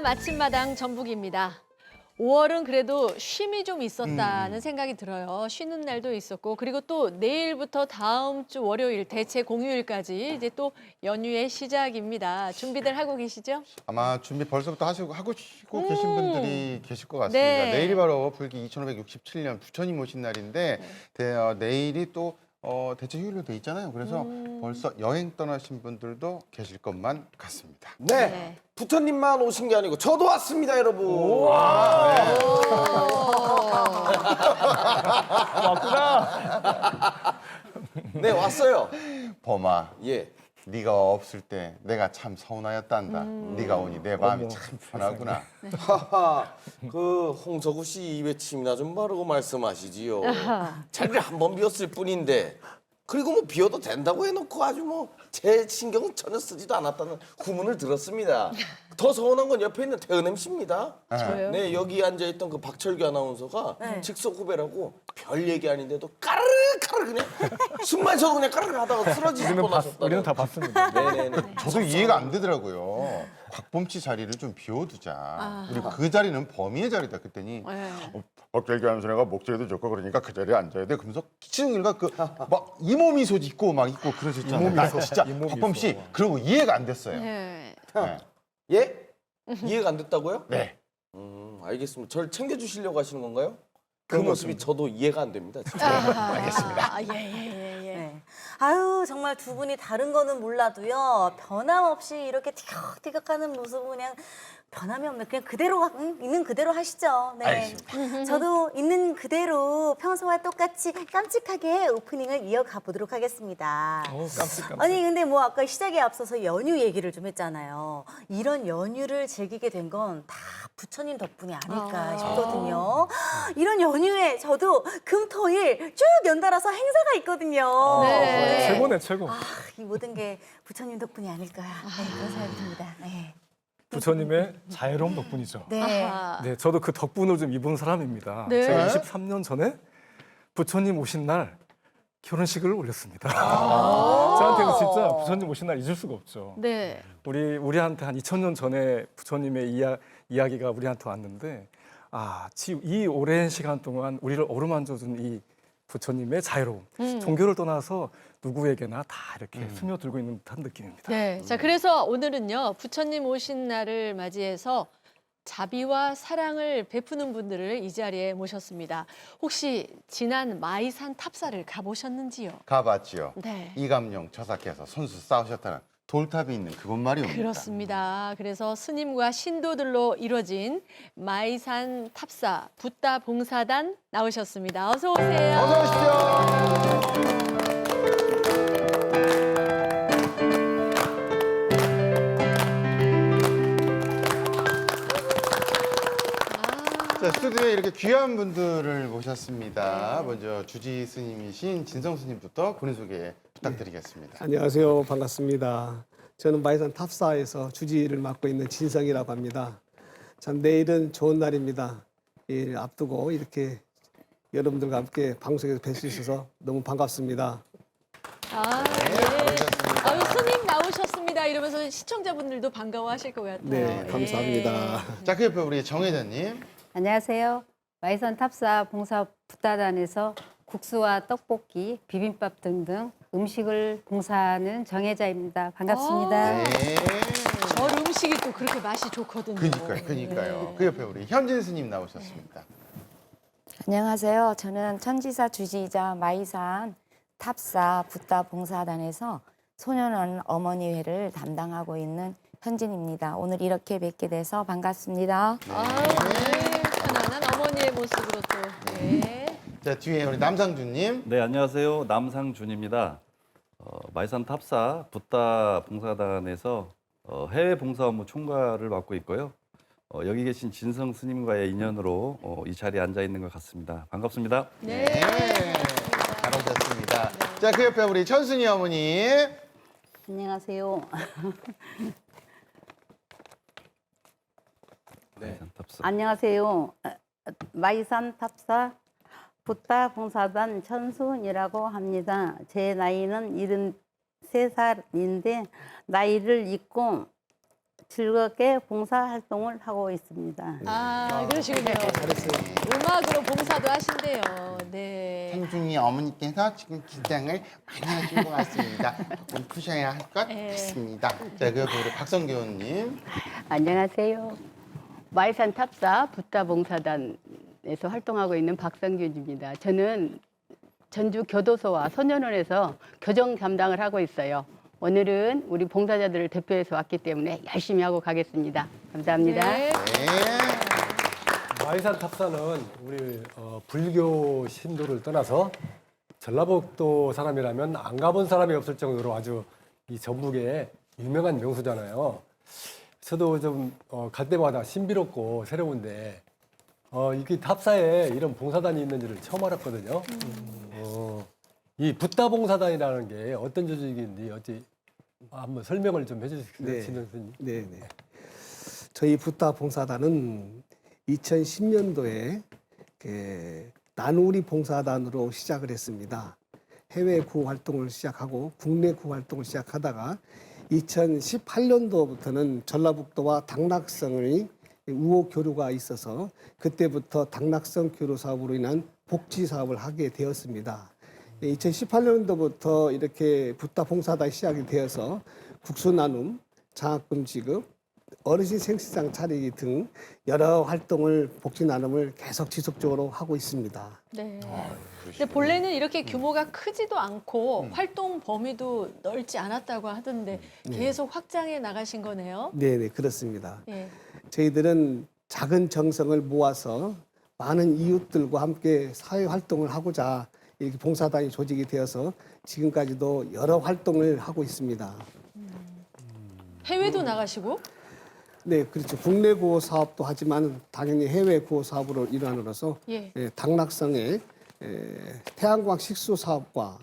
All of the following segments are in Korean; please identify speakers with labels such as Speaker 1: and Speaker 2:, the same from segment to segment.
Speaker 1: 마침마당 전북입니다. 5월은 그래도 쉼이 좀 있었다는 생각이 들어요. 쉬는 날도 있었고, 그리고 또 내일부터 다음 주 월요일 대체 공휴일까지 이제 또 연휴의 시작입니다. 준비들 하고 계시죠?
Speaker 2: 아마 준비 벌써부터 하고 계신 분들이 계실 것 같습니다.
Speaker 1: 네.
Speaker 2: 내일이 바로 불기 2567년 부처님 오신 날인데 내일이 또 대체 휴일로 돼 있잖아요. 그래서 벌써 여행 떠나신 분들도 계실 것만 같습니다.
Speaker 3: 네.
Speaker 1: 네.
Speaker 3: 부처님만 오신 게 아니고 저도 왔습니다, 여러분.
Speaker 4: 왔구나.
Speaker 3: 네, 왔어요.
Speaker 2: 범아,
Speaker 3: 예.
Speaker 2: 네가 없을 때 내가 참 서운하였단다. 네가 오니 내 마음이 참 편하구나.
Speaker 3: 하하. 그 홍석우 씨 입에침이나 좀 바르고 말씀하시지요. 자리를 한 번 비웠을 뿐인데 그리고 뭐 비워도 된다고 해놓고 아주 뭐 제 신경은 전혀 쓰지도 않았다는 후문을 들었습니다. 더 서운한 건 옆에 있는 태은 MC입니다.
Speaker 1: 저요?
Speaker 3: 네, 여기 앉아있던 그 박철규 아나운서가 직속 후배라고 별 얘기 아닌데도 까르르 그냥 숨만 쉬어도 그냥 까르르 하다가 쓰러지실 뻔하셨다.
Speaker 4: 우리는 다 봤습니다.
Speaker 3: 네네네.
Speaker 2: 저도 이해가 안 되더라고요. 곽범 씨 자리를 좀 비워두자. 그리고 그 자리는 범위의 자리다. 그랬더니
Speaker 1: 네.
Speaker 2: 박철규 아나운서 내가 목소리도 좋고 그러니까 그 자리에 앉아야 돼. 그러면서 기층일가 그 막 이모미소 짓고 막 있고 그러셨잖아요. 나 진짜
Speaker 4: 이모미소.
Speaker 2: 곽범 씨 그리고 이해가 안 됐어요.
Speaker 1: 네.
Speaker 2: 네.
Speaker 3: 예? 이해가 안 됐다고요?
Speaker 2: 네.
Speaker 3: 알겠습니다. 저를 챙겨주시려고 하시는 건가요? 그
Speaker 4: 그런 것
Speaker 3: 모습이 저도 이해가 안 됩니다. 진짜.
Speaker 1: 알겠습니다. 예.
Speaker 5: 네. 아유 정말 두 분이 다른 거는 몰라도요 변함없이 이렇게 티격태격하는 모습은 그냥 변함이 없는 그냥 그대로 있는 그대로 하시죠. 네.
Speaker 2: 알겠습니다.
Speaker 5: 저도 있는 그대로 평소와 똑같이 깜찍하게 오프닝을 이어가 보도록 하겠습니다.
Speaker 4: 깜찍깜찍.
Speaker 5: 아니 근데 뭐 아까 시작에 앞서서 연휴 얘기를 좀 했잖아요. 이런 연휴를 즐기게 된 건 다 부처님 덕분이 아닐까 싶거든요. 이런 연휴에 저도 금, 토, 일 쭉 연달아서 행사가 있거든요.
Speaker 1: 네.
Speaker 4: 최고네, 최고.
Speaker 5: 이 모든 게 부처님 덕분이 아닐까 그런 생각이 듭니다. 네.
Speaker 4: 부처님의 자애로움 덕분이죠.
Speaker 5: 네.
Speaker 1: 아하.
Speaker 4: 네, 저도 그 덕분을 좀 입은 사람입니다.
Speaker 1: 네.
Speaker 4: 제가 23년 전에 부처님 오신 날 결혼식을 올렸습니다. 저한테는 진짜 부처님 오신 날 잊을 수가 없죠.
Speaker 1: 네.
Speaker 4: 우리한테 한 2000년 전에 부처님의 이야기가 우리한테 왔는데 이 오랜 시간 동안 우리를 어루만져준 이 부처님의 자유로움, 종교를 떠나서 누구에게나 다 이렇게 스며들고 있는 듯한 느낌입니다.
Speaker 1: 네. 자, 그래서 오늘은요, 부처님 오신 날을 맞이해서 자비와 사랑을 베푸는 분들을 이 자리에 모셨습니다. 혹시 지난 마이산 탑사를 가보셨는지요?
Speaker 2: 가봤지요.
Speaker 1: 네.
Speaker 2: 이감용 저사께서 손수 싸우셨다는 돌탑이 있는 그곳 말이옵니다.
Speaker 1: 그렇습니다. 그래서 스님과 신도들로 이루어진 마이산 탑사 붓다 봉사단 나오셨습니다. 어서 오세요.
Speaker 2: 어서 오십시오. 자, 스튜디오에 이렇게 귀한 분들을 모셨습니다. 먼저 주지 스님이신 진성 스님부터 본인 소개 부탁드리겠습니다.
Speaker 6: 안녕하세요. 반갑습니다. 저는 마이산 탑사에서 주지를 맡고 있는 진성이라고 합니다. 참 내일은 좋은 날입니다. 일 앞두고 이렇게 여러분들과 함께 방송에서 뵐 수 있어서 너무 반갑습니다.
Speaker 1: 네. 아유, 스님 나오셨습니다. 이러면서 시청자분들도 반가워하실 것 같아요.
Speaker 6: 네, 감사합니다.
Speaker 2: 자, 그 옆에 우리 정 회장님.
Speaker 7: 안녕하세요. 마이산 탑사 봉사 붓다단에서 국수와 떡볶이, 비빔밥 등등 음식을 봉사하는 정혜자입니다. 반갑습니다.
Speaker 2: 네.
Speaker 1: 절 음식이 또 그렇게 맛이 좋거든요.
Speaker 2: 그니까요. 그 옆에 우리 현진 스님 나오셨습니다.
Speaker 8: 안녕하세요. 저는 천지사 주지이자 마이산 탑사 붓다 봉사단에서 소년원 어머니회를 담당하고 있는 현진입니다. 오늘 이렇게 뵙게 돼서 반갑습니다.
Speaker 1: 네. 편안한 어머니의 모습으로 또. 네.
Speaker 2: 자, 뒤에 우리 남상준님.
Speaker 9: 네, 안녕하세요. 남상준입니다. 마이산 탑사 붓다 봉사단에서 해외 봉사 업무 총괄을 맡고 있고요. 여기 계신 진성 스님과의 인연으로 이 자리에 앉아 있는 것 같습니다. 반갑습니다.
Speaker 1: 네.
Speaker 2: 잘 오셨습니다. 자, 그 옆에 우리 천순이 어머니.
Speaker 7: 안녕하세요.
Speaker 9: 마이산 탑사.
Speaker 7: 안녕하세요. 마이산 탑사 붓다 봉사단 천순이라고 합니다. 제 나이는 73살인데 나이를 잊고 즐겁게 봉사 활동을 하고 있습니다.
Speaker 1: 아, 그러시군요.
Speaker 6: 잘했어요.
Speaker 1: 음악으로 봉사도 하신대요. 네.
Speaker 2: 상중이 어머니께서 지금 긴장을 많이 하신 것 같습니다. 조금 푸셔야 할 것
Speaker 1: 네.
Speaker 2: 같습니다. 자, 그리고 우리 박성교님.
Speaker 10: 안녕하세요. 마이산 탑사 붓다봉사단에서 활동하고 있는 박성균입니다. 저는 전주 교도소와 소년원에서 교정 담당을 하고 있어요. 오늘은 우리 봉사자들을 대표해서 왔기 때문에 열심히 하고 가겠습니다. 감사합니다.
Speaker 1: 네.
Speaker 11: 마이산 탑사는 우리 불교 신도를 떠나서 전라북도 사람이라면 안 가본 사람이 없을 정도로 아주 이 전북의 유명한 명소잖아요. 저도 좀 갈 때마다 신비롭고 새로운데 이게 탑사에 이런 봉사단이 있는지를 처음 알았거든요. 이 붓다봉사단이라는 게 어떤 조직인지 어찌 한번 설명을 좀 해주시겠어요,
Speaker 6: 네.
Speaker 11: 진영 선생님?
Speaker 6: 네. 저희 붓다 봉사단은 2010년도에 나누리 봉사단으로 시작을 했습니다. 해외 구호 활동을 시작하고 국내 구호 활동을 시작하다가 2018년도부터는 전라북도와 당락성의 우호 교류가 있어서 그때부터 당락성 교류 사업으로 인한 복지 사업을 하게 되었습니다. 2018년도부터 이렇게 붓다 봉사단이 시작이 되어서 국수 나눔, 장학금 지급, 어르신 생식장 차리기 등 여러 활동을 복지 나눔을 계속 지속적으로 하고 있습니다.
Speaker 1: 네. 근데 본래는 이렇게 규모가 크지도 않고 활동 범위도 넓지 않았다고 하던데 계속 확장해 나가신 거네요.
Speaker 6: 네, 그렇습니다.
Speaker 1: 예.
Speaker 6: 저희들은 작은 정성을 모아서 많은 이웃들과 함께 사회 활동을 하고자 이렇게 봉사단이 조직이 되어서 지금까지도 여러 활동을 하고 있습니다.
Speaker 1: 해외도 나가시고?
Speaker 6: 네, 그렇죠. 국내 구호 사업도 하지만 당연히 해외 구호 사업으로 일환으로서
Speaker 1: 예.
Speaker 6: 당락성의 태양광 식수 사업과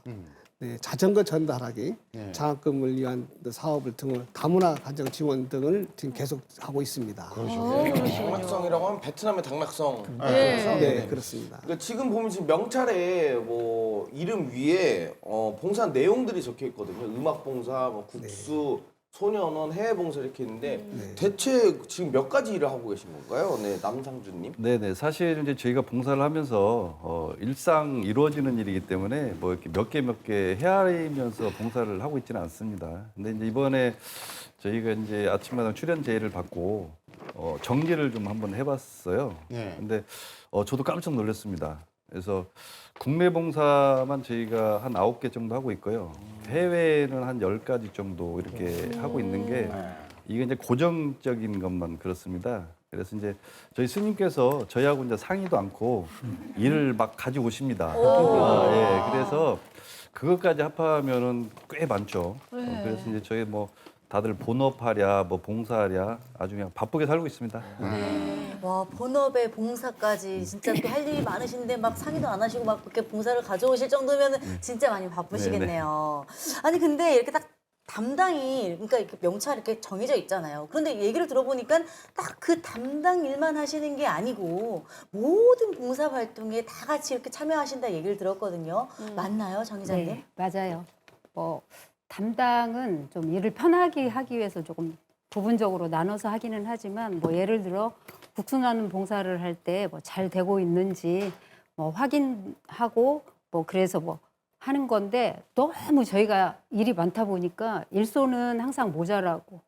Speaker 6: 자전거 전달하기,
Speaker 2: 네.
Speaker 6: 장학금을 위한 사업을 등을 다문화 가정 지원 등을 지금 계속 하고 있습니다.
Speaker 3: 당락성이라고 하면 베트남의 당락성.
Speaker 1: 네.
Speaker 6: 네, 그렇습니다.
Speaker 3: 그러니까 지금 보면 지금 명찰에 뭐 이름 위에 봉사 내용들이 적혀 있거든요. 음악 봉사, 뭐 국수, 소년원, 해외 봉사 이렇게 있는데 대체 지금 몇 가지 일을 하고 계신 건가요? 네, 남상준님.
Speaker 9: 네네. 사실 이제 저희가 봉사를 하면서 일상 이루어지는 일이기 때문에 뭐 이렇게 몇 개 헤아리면서 봉사를 하고 있지는 않습니다. 근데 이제 이번에 저희가 이제 아침마당 출연 제의를 받고 정리를 좀 한번 해봤어요.
Speaker 2: 네.
Speaker 9: 근데 저도 깜짝 놀랐습니다. 그래서 국내 봉사만 저희가 한 9개 정도 하고 있고요. 해외는 한 10가지 정도 이렇게 하고 있는 게 이게 이제 고정적인 것만 그렇습니다. 그래서 이제 저희 스님께서 저희하고 이제 상의도 않고 일을 막 가지고 오십니다. 예, 그래서 그것까지 합하면은 꽤 많죠. 그래서 이제 저희 뭐 다들 본업하랴, 뭐 봉사하랴 아주 그냥 바쁘게 살고 있습니다.
Speaker 5: 와, 본업에 봉사까지 진짜 또 할 일이 많으신데 막 상의도 안 하시고 막 그렇게 봉사를 가져오실 정도면 진짜 많이 바쁘시겠네요. 아니 근데 이렇게 딱 담당이 그러니까 이렇게 명찰 이렇게 정해져 있잖아요. 그런데 얘기를 들어보니까 딱 그 담당 일만 하시는 게 아니고 모든 봉사 활동에 다 같이 이렇게 참여하신다 얘기를 들었거든요. 맞나요, 정 기자님?
Speaker 7: 네, 맞아요. 뭐 담당은 좀 일을 편하게 하기 위해서 조금 부분적으로 나눠서 하기는 하지만 뭐 예를 들어 국수나눔 봉사를 할 때 뭐 잘 되고 있는지 뭐 확인하고 뭐 그래서 뭐 하는 건데 너무 저희가 일이 많다 보니까 일손은 항상 모자라고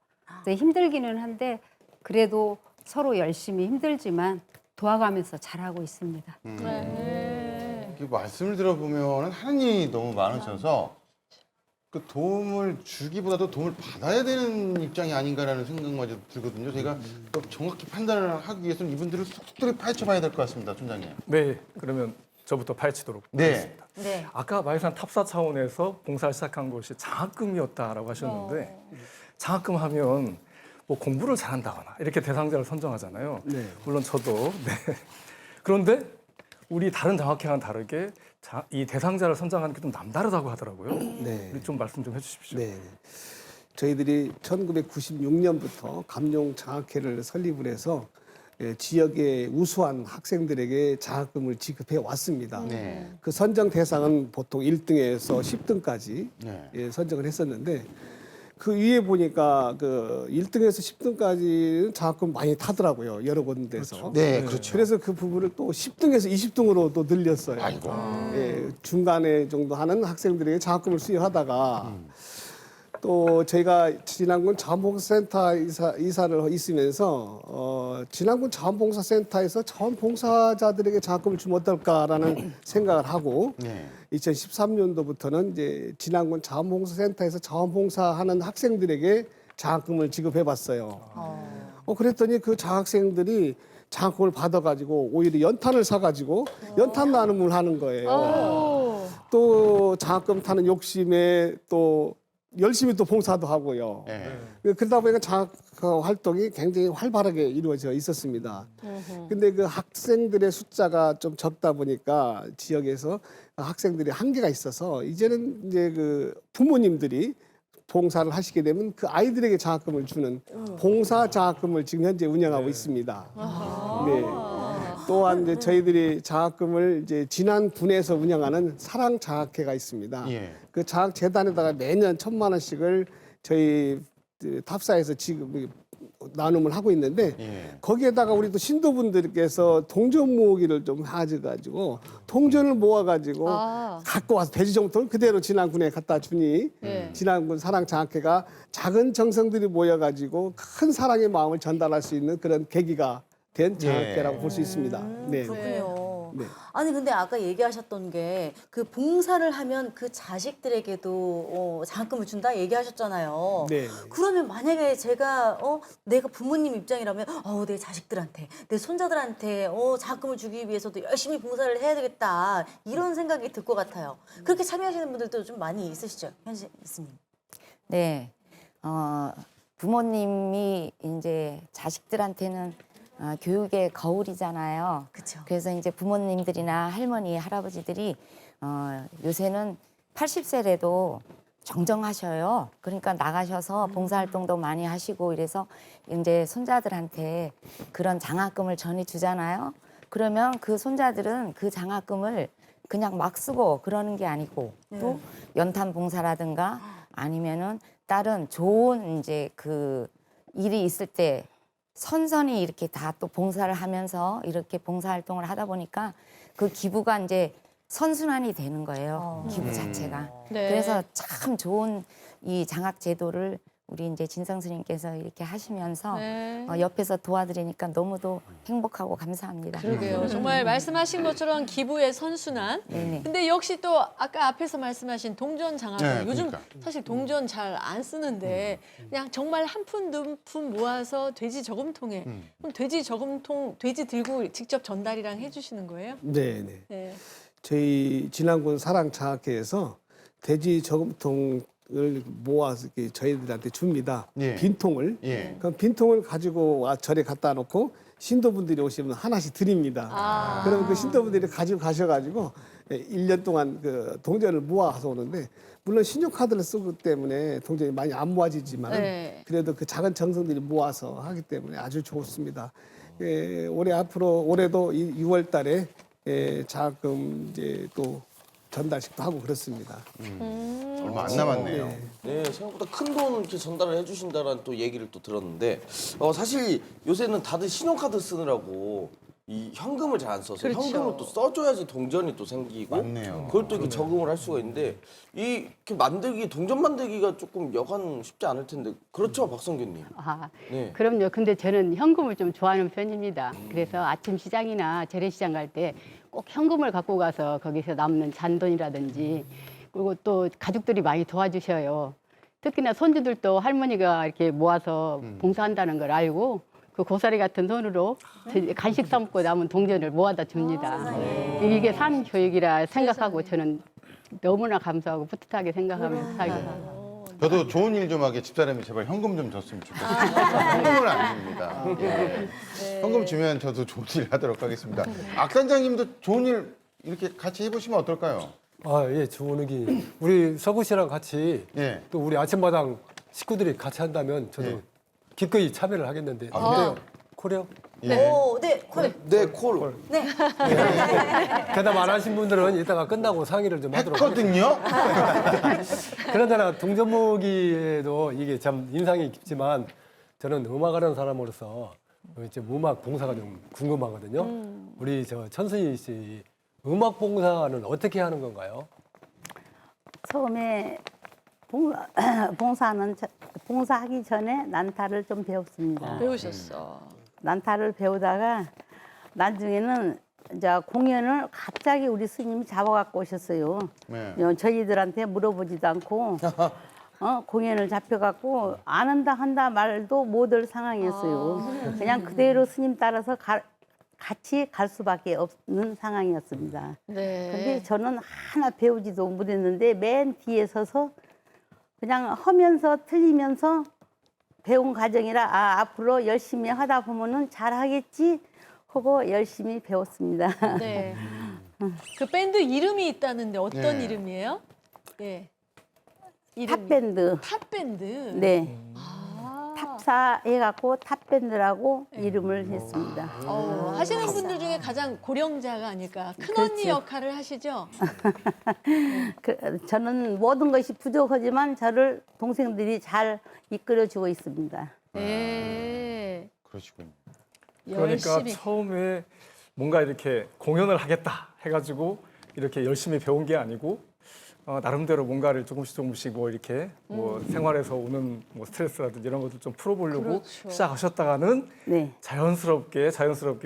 Speaker 7: 그래서 힘들기는 한데 그래도 서로 열심히 힘들지만 도와가면서 잘하고 있습니다.
Speaker 1: 네.
Speaker 2: 이렇게 말씀을 들어보면 하는 일이 너무 많으셔서 그 도움을 주기보다도 도움을 받아야 되는 입장이 아닌가라는 생각마저 들거든요. 제가 또 정확히 판단을 하기 위해서는 이분들을 속들이 파헤쳐봐야 될 것 같습니다, 총장님.
Speaker 4: 네, 그러면 저부터 파헤치도록
Speaker 2: 네.
Speaker 4: 하겠습니다.
Speaker 5: 네.
Speaker 4: 아까 마이산 탑사 차원에서 봉사를 시작한 것이 장학금이었다라고 하셨는데 장학금 하면 뭐 공부를 잘한다거나 이렇게 대상자를 선정하잖아요.
Speaker 6: 네.
Speaker 4: 물론 저도. 네. 그런데 우리 다른 장학회와는 다르게 이 대상자를 선정하는 게 좀 남다르다고 하더라고요.
Speaker 6: 네.
Speaker 4: 우리 좀 말씀 좀 해주십시오.
Speaker 6: 네. 저희들이 1996년부터 감룡 장학회를 설립을 해서 지역의 우수한 학생들에게 장학금을 지급해 왔습니다.
Speaker 2: 네.
Speaker 6: 그 선정 대상은 보통 1등에서 10등까지
Speaker 2: 네.
Speaker 6: 선정을 했었는데 그 위에 보니까 그 1등에서 10등까지는 장학금 많이 타더라고요. 여러 군데서.
Speaker 2: 네, 그렇죠.
Speaker 6: 그래서 그 부분을 또 10등에서 20등으로 또 늘렸어요.
Speaker 2: 아이고.
Speaker 6: 예, 중간에 정도 하는 학생들에게 장학금을 수여하다가 또 저희가 진안군 자원봉사센터 이사를 있으면서 진안군 자원봉사센터에서 자원봉사자들에게 장학금을 주면 어떨까라는 생각을 하고
Speaker 2: 네.
Speaker 6: 2013년도부터는 이제 진안군 자원봉사센터에서 자원봉사하는 학생들에게 장학금을 지급해봤어요. 그랬더니 그 장학생들이 장학금을 받아가지고 오히려 연탄을 사가지고 연탄 나눔을 하는 거예요. 또 장학금 타는 욕심에 또 열심히 또 봉사도 하고요.
Speaker 2: 네.
Speaker 6: 그러다 보니까 장학 활동이 굉장히 활발하게 이루어져 있었습니다. 근데 그 학생들의 숫자가 좀 적다 보니까 지역에서 학생들이 한계가 있어서 이제는 이제 그 부모님들이 봉사를 하시게 되면 그 아이들에게 장학금을 주는 봉사 장학금을 지금 현재 운영하고 있습니다. 네. 또한 이제 저희들이 장학금을 이제 진안군에서 운영하는 사랑 장학회가 있습니다.
Speaker 2: 예.
Speaker 6: 그 장학 재단에다가 매년 1,000만 원씩을 저희 탑사에서 지금 나눔을 하고 있는데
Speaker 2: 예.
Speaker 6: 거기에다가 우리 또 신도분들께서 동전 모으기를 좀 하셔가지고 동전을 모아가지고 갖고 와서 돼지정통을 그대로 진안군에 갖다 주니 진안군 사랑장학회가 작은 정성들이 모여가지고 큰 사랑의 마음을 전달할 수 있는 그런 계기가 된 장학회라고 볼 수 있습니다. 네.
Speaker 5: 그렇군요.
Speaker 6: 네.
Speaker 5: 아니 근데 아까 얘기하셨던 게 그 봉사를 하면 그 자식들에게도 장학금을 준다 얘기하셨잖아요.
Speaker 6: 네.
Speaker 5: 그러면 만약에 제가 내가 부모님 입장이라면 내 자식들한테 내 손자들한테 장학금을 주기 위해서도 열심히 봉사를 해야 되겠다 이런 생각이 들 것 같아요. 그렇게 참여하시는 분들도 좀 많이 있으시죠, 현실 교수님?
Speaker 8: 네. 부모님이 이제 자식들한테는 교육의 거울이잖아요.
Speaker 5: 그쵸.
Speaker 8: 그래서 이제 부모님들이나 할머니, 할아버지들이 요새는 80세래도 정정하셔요. 그러니까 나가셔서 봉사활동도 많이 하시고 이래서 이제 손자들한테 그런 장학금을 전해주잖아요. 그러면 그 손자들은 그 장학금을 그냥 막 쓰고 그러는 게 아니고 또 연탄 봉사라든가 아니면은 다른 좋은 이제 그 일이 있을 때 선선히 이렇게 다 또 봉사를 하면서 이렇게 봉사활동을 하다 보니까 그 기부가 이제 선순환이 되는 거예요. 기부 자체가.
Speaker 1: 네.
Speaker 8: 그래서 참 좋은 이 장학 제도를 우리 이제 진성 스님께서 이렇게 하시면서
Speaker 1: 네.
Speaker 8: 옆에서 도와드리니까 너무도 행복하고 감사합니다.
Speaker 1: 그러게요. 정말 말씀하신 것처럼 기부의 선순환.
Speaker 8: 네네.
Speaker 1: 근데 역시 또 아까 앞에서 말씀하신 동전 장학금.
Speaker 2: 네,
Speaker 1: 요즘
Speaker 2: 그러니까.
Speaker 1: 사실 동전 잘 안 쓰는데 그냥 정말 한 푼, 두 푼 모아서 돼지 저금통에. 그럼 돼지 저금통, 돼지 들고 직접 전달이랑 해주시는 거예요?
Speaker 6: 네, 네.
Speaker 1: 네.
Speaker 6: 저희 진안군 사랑장학회에서 돼지 저금통을 모아서 이렇게 저희들한테 줍니다.
Speaker 2: 예.
Speaker 6: 빈통을.
Speaker 2: 예.
Speaker 6: 그 빈통을 가지고 와 절에 갖다 놓고 신도분들이 오시면 하나씩 드립니다. 그러면 그 신도분들이 가지고 가셔가지고 1년 동안 그 동전을 모아서 오는데 물론 신용카드를 쓰기 때문에 동전이 많이 안 모아지지만
Speaker 1: 네.
Speaker 6: 그래도 그 작은 정성들이 모아서 하기 때문에 아주 좋습니다. 올해도 6월 달에 장학금 이제 또 전달식도 하고 그렇습니다.
Speaker 2: 얼마 안 남았네요.
Speaker 3: 네, 생각보다 큰 돈 이렇게 전달을 해주신다라는 또 얘기를 또 들었는데 사실 요새는 다들 신용카드 쓰느라고 이 현금을 잘 안 써서
Speaker 1: 그렇죠.
Speaker 3: 현금을 또 써줘야지 동전이 또 생기고
Speaker 2: 맞네요.
Speaker 3: 그걸 또 이렇게 적응을 할 수가 있는데 이렇게 만들기 동전 만들기가 조금 여간 쉽지 않을 텐데 그렇죠, 박성규님? 네.
Speaker 10: 그럼요. 근데 저는 현금을 좀 좋아하는 편입니다. 그래서 아침 시장이나 재래시장 갈 때 꼭 현금을 갖고 가서 거기서 남는 잔돈이라든지 그리고 또 가족들이 많이 도와주셔요. 특히나 손주들도 할머니가 이렇게 모아서 봉사한다는 걸 알고 그 고사리 같은 손으로 간식 삶고 남은 동전을 모아다 줍니다. 이게 산 교육이라 생각하고 저는 너무나 감사하고 뿌듯하게 생각하면서 살고 있습니다.
Speaker 2: 저도 좋은 일 좀 하게 집사람이 제발 현금 좀 줬으면 좋겠어요. 현금을 안 줍니다. 예. 현금 주면 저도 좋은 일 하도록 하겠습니다. 악단장님도 좋은 일 이렇게 같이 해보시면 어떨까요?
Speaker 11: 예, 좋은 의기. 우리 서구 씨랑 같이
Speaker 2: 예.
Speaker 11: 또 우리 아침마당 식구들이 같이 한다면 저도
Speaker 2: 예.
Speaker 11: 기꺼이 참여를 하겠는데 어때요? 코리아?
Speaker 2: 예.
Speaker 5: 오, 네, 콜.
Speaker 3: 네, 콜.
Speaker 5: 네.
Speaker 11: 대답 안 하신 분들은 이따가 끝나고 상의를 좀 하도록 하겠습니다.
Speaker 2: 했거든요.
Speaker 11: 그러나 동전무기에도 이게 참 인상이 깊지만 저는 음악하는 사람으로서 이제 음악 봉사가 좀 궁금하거든요. 우리 저 천순희 씨 음악 봉사는 어떻게 하는 건가요?
Speaker 12: 처음에 봉사하기 전에 난타를 좀 배웠습니다.
Speaker 1: 배우셨어.
Speaker 12: 난타를 배우다가 나중에는 이제 공연을 갑자기 우리 스님이 잡아갖고 오셨어요.
Speaker 2: 네.
Speaker 12: 저희들한테 물어보지도 않고 공연을 잡혀갖고 안 한다 한다 말도 못할 상황이었어요. 그냥 그대로 스님 따라서 같이 갈 수밖에 없는 상황이었습니다.
Speaker 1: 네.
Speaker 12: 근데 저는 하나 배우지도 못했는데 맨 뒤에 서서 그냥 하면서 틀리면서 배운 과정이라 앞으로 열심히 하다 보면은 잘하겠지 하고 열심히 배웠습니다.
Speaker 1: 네. 그 밴드 이름이 있다는데 어떤
Speaker 2: 네.
Speaker 1: 이름이에요? 네. 이름이.
Speaker 12: 탑밴드.
Speaker 1: 탑밴드.
Speaker 12: 네.
Speaker 1: 아.
Speaker 12: 탑사 해갖고 탑밴드라고 이름을 했습니다.
Speaker 1: 하시는 분들 중에 가장 고령자가 아닐까. 큰
Speaker 12: 그렇죠.
Speaker 1: 언니 역할을 하시죠?
Speaker 12: 저는 모든 것이 부족하지만 저를 동생들이 잘 이끌어주고 있습니다.
Speaker 1: 네.
Speaker 2: 그러시군요.
Speaker 4: 그러니까
Speaker 1: 열심히.
Speaker 4: 처음에 뭔가 이렇게 공연을 하겠다 해가지고 이렇게 열심히 배운 게 아니고 나름대로 뭔가를 조금씩 뭐 이렇게 뭐 생활에서 오는 뭐 스트레스라든지 이런 것들 좀 풀어보려고
Speaker 1: 그렇죠.
Speaker 4: 시작하셨다가는
Speaker 12: 네.
Speaker 4: 자연스럽게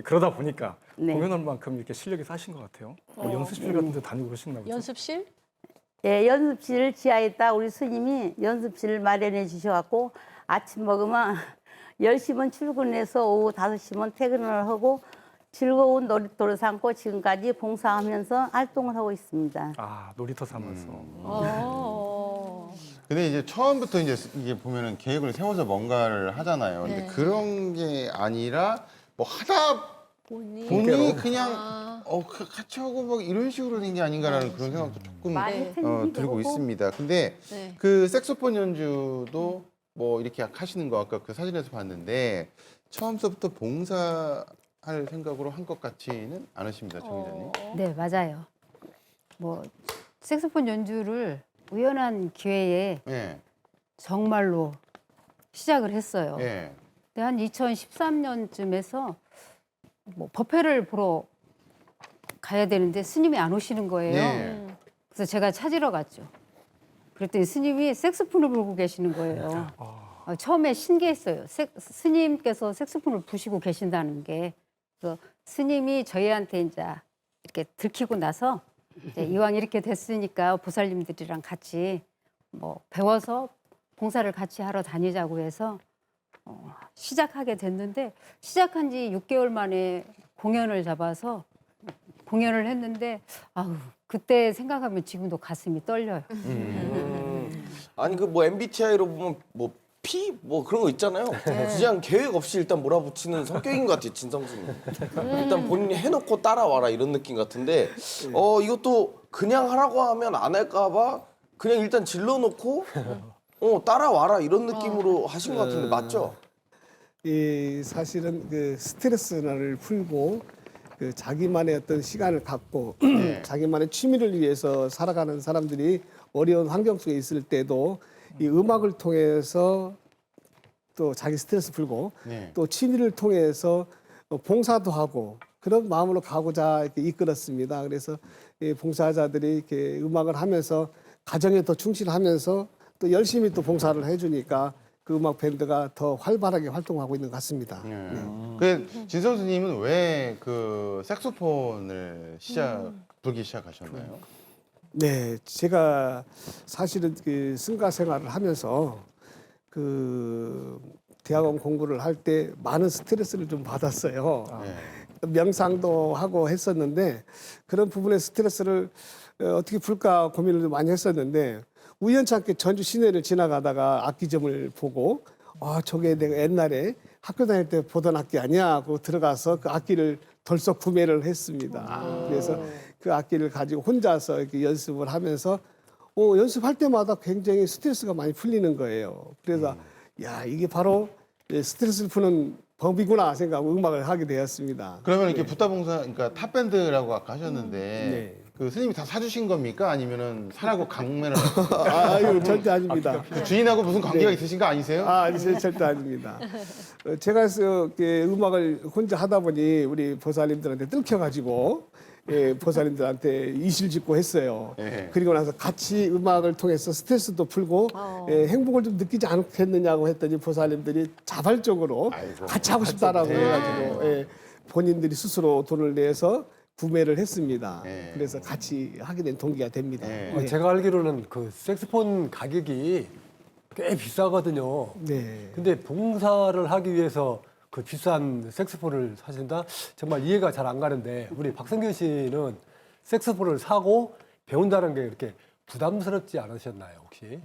Speaker 4: 그러다 보니까
Speaker 12: 네.
Speaker 4: 공연할 만큼 이렇게 실력이 쌓이신 것 같아요. 뭐 연습실 같은 데 다니고 그러셨나 보죠.
Speaker 1: 연습실?
Speaker 12: 예, 연습실 지하에다 우리 스님이 연습실을 마련해 주셔갖고 아침 먹으면 10시면 출근해서 오후 5시면 퇴근을 하고 즐거운 놀이터를 삼고 지금까지 봉사하면서 활동을 하고 있습니다.
Speaker 4: 아, 놀이터 삼아서.
Speaker 2: 근데 이제 처음부터 이게 보면은 계획을 세워서 뭔가를 하잖아요. 근데
Speaker 1: 네.
Speaker 2: 그런 게 아니라 뭐 하다
Speaker 1: 보니.
Speaker 2: 보니 그냥
Speaker 1: 아.
Speaker 2: 같이 하고 막 이런 식으로 된 게 아닌가라는 그런 생각도 조금
Speaker 1: 네.
Speaker 2: 들고 있습니다. 근데
Speaker 1: 네.
Speaker 2: 그 색소폰 연주도 뭐 이렇게 하시는 거 아까 그 사진에서 봤는데 처음서부터 봉사할 생각으로 한 것 같지는 않으십니다, 정 기자님.
Speaker 7: 네, 맞아요. 뭐 색소폰 연주를 우연한 기회에
Speaker 2: 예,
Speaker 7: 정말로 시작을 했어요.
Speaker 2: 예.
Speaker 7: 근데 한 2013년쯤에서 뭐 법회를 보러 가야 되는데 스님이 안 오시는 거예요.
Speaker 2: 예.
Speaker 7: 그래서 제가 찾으러 갔죠. 그랬더니 스님이 색소폰을 불고 계시는 거예요. 처음에 신기했어요. 스님께서 색소폰을 부시고 계신다는 게. 그래서 스님이 저희한테 이제 이렇게 들키고 나서 이제 이왕 이렇게 됐으니까 보살님들이랑 같이 뭐 배워서 봉사를 같이 하러 다니자고 해서 시작하게 됐는데 시작한 지 6개월 만에 공연을 잡아서 공연을 했는데 아우 그때 생각하면 지금도 가슴이 떨려요.
Speaker 3: 아니 그 뭐 MBTI로 보면 뭐 P 뭐 그런 거 있잖아요. 그냥 계획 없이 일단 몰아붙이는 성격인 것 같아요, 진성순이. 일단 본인이 해놓고 따라와라 이런 느낌 같은데 이것도 그냥 하라고 하면 안 할까봐 그냥 일단 질러놓고 따라와라 이런 느낌으로 하신 것 같은데 맞죠?
Speaker 6: 이 사실은 그 스트레스를 풀고 그 자기만의 어떤 시간을 갖고 자기만의 취미를 위해서 살아가는 사람들이 어려운 환경 속에 있을 때도 이 음악을 통해서 또 자기 스트레스 풀고
Speaker 2: 네.
Speaker 6: 또 취미를 통해서 봉사도 하고 그런 마음으로 가고자 이렇게 이끌었습니다. 그래서 이 봉사자들이 이렇게 음악을 하면서 가정에 더 충실하면서 또 열심히 또 봉사를 해주니까 그 음악 밴드가 더 활발하게 활동하고 있는 것 같습니다.
Speaker 2: 그 진성수님은 왜 그 색소폰을 불기 시작하셨나요?
Speaker 6: 네, 제가 사실은 그 승가 생활을 하면서 그 대학원 공부를 할 때 많은 스트레스를 좀 받았어요.
Speaker 2: 네.
Speaker 6: 명상도 하고 했었는데 그런 부분의 스트레스를 어떻게 풀까 고민을 좀 많이 했었는데 우연찮게 전주 시내를 지나가다가 악기점을 보고 저게 내가 옛날에 학교 다닐 때 보던 악기 아니야 하고 들어가서 그 악기를 덜썩 구매를 했습니다. 그래서 그 악기를 가지고 혼자서 이렇게 연습을 하면서 연습할 때마다 굉장히 스트레스가 많이 풀리는 거예요. 그래서 야 이게 바로 스트레스를 푸는 법이구나 생각하고 음악을 하게 되었습니다.
Speaker 2: 그러면 이렇게 붓다봉사, 그러니까 탑밴드라고 아까 하셨는데
Speaker 6: 네.
Speaker 2: 그 스님이 다 사주신 겁니까? 아니면은 사라고 강매를
Speaker 6: 아유, 절대 아닙니다.
Speaker 2: 그 주인하고 무슨 관계가 있으신 거 아니세요?
Speaker 6: 아니, 절대 아닙니다. 제가 이렇게 음악을 혼자 하다 보니 우리 보살님들한테 뜯겨가지고 보살님들한테 이실 짓고 했어요.
Speaker 2: 예.
Speaker 6: 그리고 나서 같이 음악을 통해서 스트레스도 풀고 행복을 좀 느끼지 않겠느냐고 했더니 보살님들이 자발적으로
Speaker 2: 아이고,
Speaker 6: 같이 하고 싶다라고 해가지고 본인들이 스스로 돈을 내서 구매를 했습니다.
Speaker 2: 예.
Speaker 6: 그래서 같이 하게 된 동기가 됩니다.
Speaker 2: 예.
Speaker 6: 네.
Speaker 11: 제가 알기로는 그 색소폰 가격이 꽤 비싸거든요.
Speaker 6: 네.
Speaker 11: 근데 봉사를 하기 위해서 그 비싼 색소폰을 사신다? 정말 이해가 잘 안 가는데 우리 박성균 씨는 색소폰을 사고 배운다는 게 이렇게 부담스럽지 않으셨나요, 혹시?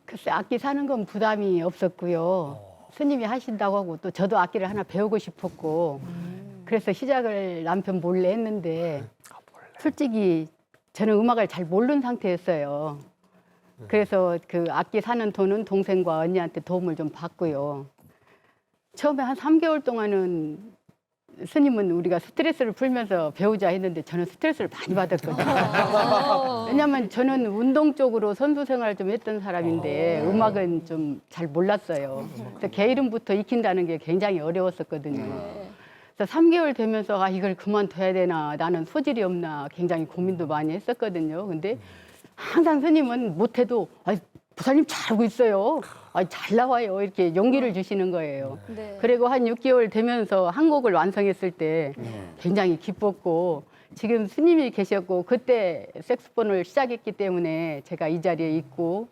Speaker 10: 글쎄 악기 사는 건 부담이 없었고요. 스님이 하신다고 하고 또 저도 악기를 하나 배우고 싶었고 그래서 시작을 남편 몰래 했는데 솔직히 저는 음악을 잘 모르는 상태였어요. 그래서 그 악기 사는 돈은 동생과 언니한테 도움을 좀 받고요. 처음에 한 3개월 동안은 스님은 우리가 스트레스를 풀면서 배우자 했는데 저는 스트레스를 많이 받았거든요. 왜냐하면 저는 운동 쪽으로 선수 생활을 좀 했던 사람인데 음악은 좀 잘 몰랐어요. 그래서 개 이름부터 익힌다는 게 굉장히 어려웠었거든요. 그래서 3개월 되면서 아 이걸 그만둬야 되나 나는 소질이 없나 굉장히 고민도 많이 했었거든요. 근데 항상 스님은 못해도 아, 부사님 잘하고 있어요. 아, 잘 나와요. 이렇게 용기를 주시는 거예요.
Speaker 1: 네.
Speaker 10: 그리고 한 6개월 되면서 한 곡을 완성했을 때 굉장히 기뻤고 지금 스님이 계셨고 그때 색소폰을 시작했기 때문에 제가 이 자리에 있고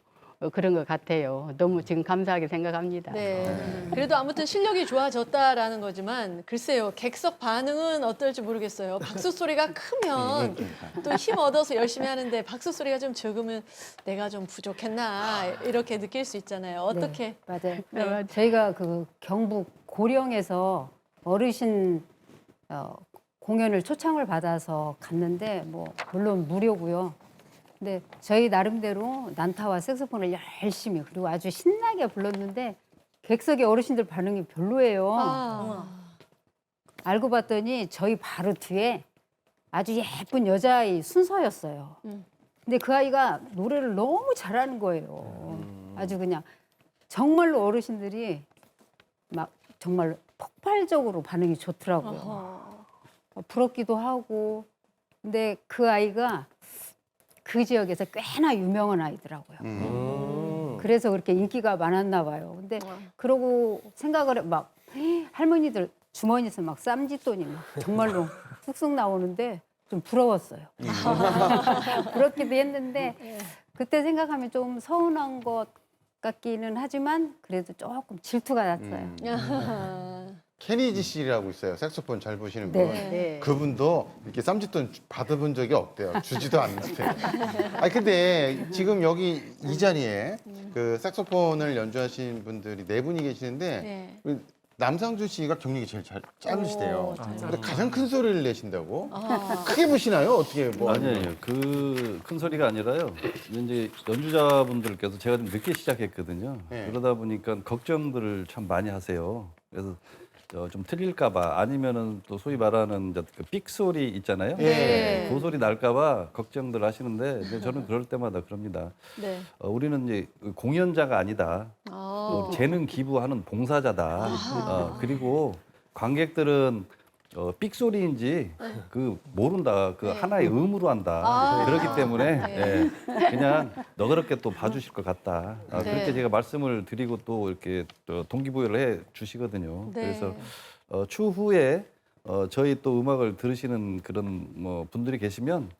Speaker 10: 그런 것 같아요. 너무 지금 감사하게 생각합니다.
Speaker 1: 네. 그래도 아무튼 실력이 좋아졌다라는 거지만 글쎄요 객석 반응은 어떨지 모르겠어요. 박수 소리가 크면 또 힘 얻어서 열심히 하는데 박수 소리가 좀 적으면 내가 좀 부족했나 이렇게 느낄 수 있잖아요. 어떻게?
Speaker 7: 맞아요.
Speaker 1: 네.
Speaker 7: 저희가 그 경북 고령에서 어르신 공연을 초청을 받아서 갔는데 뭐 물론 무료고요. 근데 저희 나름대로 난타와 색소폰을 열심히 그리고 아주 신나게 불렀는데 객석의 어르신들 반응이 별로예요.
Speaker 1: 아.
Speaker 7: 알고 봤더니 저희 바로 뒤에 아주 예쁜 여자아이 순서였어요. 근데 그 아이가 노래를 너무 잘하는 거예요. 아주 그냥 정말로 어르신들이 막 정말 폭발적으로 반응이 좋더라고요. 부럽기도 하고. 근데 그 아이가 그 지역에서 꽤나 유명한 아이더라고요. 그래서 그렇게 인기가 많았나 봐요. 근데 그러고 생각을 막 할머니들 주머니에서 막 쌈짓돈이 막 정말로 쑥쑥 나오는데 좀 부러웠어요. 부럽기도 했는데 그때 생각하면 좀 서운한 것 같기는 하지만 그래도 조금 질투가 났어요.
Speaker 2: 케니지 씨라고 있어요. 색소폰 잘 보시는 분.
Speaker 10: 네.
Speaker 2: 그분도 이렇게 쌈짓돈 받아본 적이 없대요. 주지도 않는데. 아니 근데 지금 여기 이 자리에 그 색소폰을 연주하신 분들이 4분이 계시는데
Speaker 1: 네.
Speaker 2: 우리 남상준 씨가 경력이 제일 짧으시대요.
Speaker 1: 오,
Speaker 2: 근데 가장 큰 소리를 내신다고?
Speaker 1: 아.
Speaker 2: 크게 부시나요? 어떻게 뭐?
Speaker 9: 아니에요. 그 큰 소리가 아니라요. 이제 연주자분들께서 제가 좀 늦게 시작했거든요.
Speaker 2: 네.
Speaker 9: 그러다 보니까 걱정들을 참 많이 하세요. 그래서 좀 틀릴까봐 아니면은 또 소위 말하는 그 삑 소리 있잖아요.
Speaker 1: 네.
Speaker 9: 그 소리 날까봐 걱정들 하시는데 근데 저는 그럴 때마다 그럽니다.
Speaker 1: 네.
Speaker 9: 우리는 이제 공연자가 아니다.
Speaker 1: 아.
Speaker 9: 재능 기부하는 봉사자다. 그리고 관객들은 삑 소리인지 그 모른다. 그 하나의 음으로 한다.
Speaker 1: 아.
Speaker 9: 그렇기 때문에
Speaker 1: 네.
Speaker 9: 그냥 너그럽게 또 봐주실 것 같다.
Speaker 1: 네.
Speaker 9: 그렇게 제가 말씀을 드리고 또 이렇게 또 동기부여를 해 주시거든요.
Speaker 1: 네.
Speaker 9: 그래서 추후에 저희 또 음악을 들으시는 그런 뭐 분들이 계시면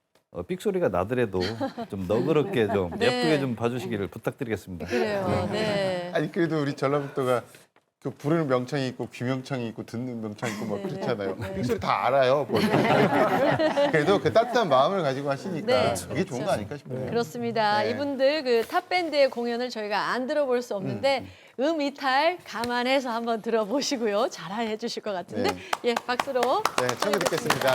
Speaker 9: 삑 소리가 나더라도 좀 너그럽게 좀
Speaker 1: 네.
Speaker 9: 예쁘게 좀 봐주시기를 부탁드리겠습니다.
Speaker 1: 그래요. 네.
Speaker 2: 아니 그래도 우리 전라북도가 그 부르는 명창이 있고 귀명창이 있고 듣는 명창이 있고 막 그렇잖아요. 픽소리 다 알아요. 그래도 그 따뜻한 마음을 가지고 하시니까
Speaker 1: 네.
Speaker 2: 그게 좋은 거 아닐까 싶어요.
Speaker 1: 그렇습니다.
Speaker 2: 네.
Speaker 1: 이분들 그 탑밴드의 공연을 저희가 안 들어볼 수 없는데 이탈 감안해서 한번 들어보시고요. 잘 해주실 것 같은데
Speaker 2: 네.
Speaker 1: 예 박수로
Speaker 2: 네, 청해 듣겠습니다.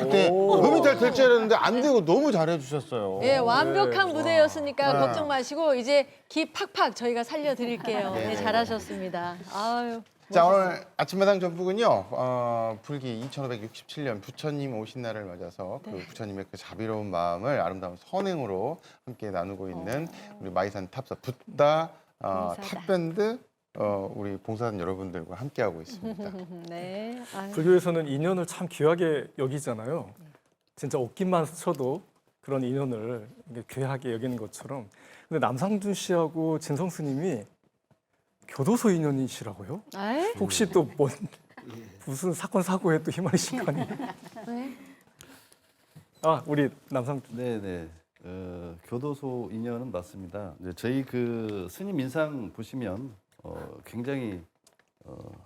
Speaker 2: 그때 음이탈 될지 알았는데 안 되고 너무 잘해주셨어요.
Speaker 1: 예, 완벽한 무대였으니까
Speaker 2: 네.
Speaker 1: 걱정 마시고 이제 기 팍팍 저희가 살려드릴게요.
Speaker 2: 네.
Speaker 1: 네, 잘하셨습니다. 아유.
Speaker 2: 자, 오늘 아침마당 전북은요, 불기 2567년 부처님 오신 날을 맞아서 그 부처님의 그 자비로운 마음을 아름다운 선행으로 함께 나누고 있는 우리 마이산 탑사 붓다 탑밴드 우리 봉사단 여러분들과 함께하고 있습니다.
Speaker 1: 네. 아유.
Speaker 4: 불교에서는 인연을 참 귀하게 여기잖아요. 진짜 옷깃만 스쳐도 그런 인연을 이렇게 귀하게 여기는 것처럼. 근데 남상준 씨하고 진성 스님이 교도소 인연이시라고요?
Speaker 1: 에?
Speaker 4: 혹시 또 무슨 사건 사고에 또 휘말리신 거 아니에요?
Speaker 1: 네.
Speaker 4: 아, 우리 남상준.
Speaker 9: 네네. 교도소 인연은 맞습니다. 이제 저희 그 스님 인상 보시면 굉장히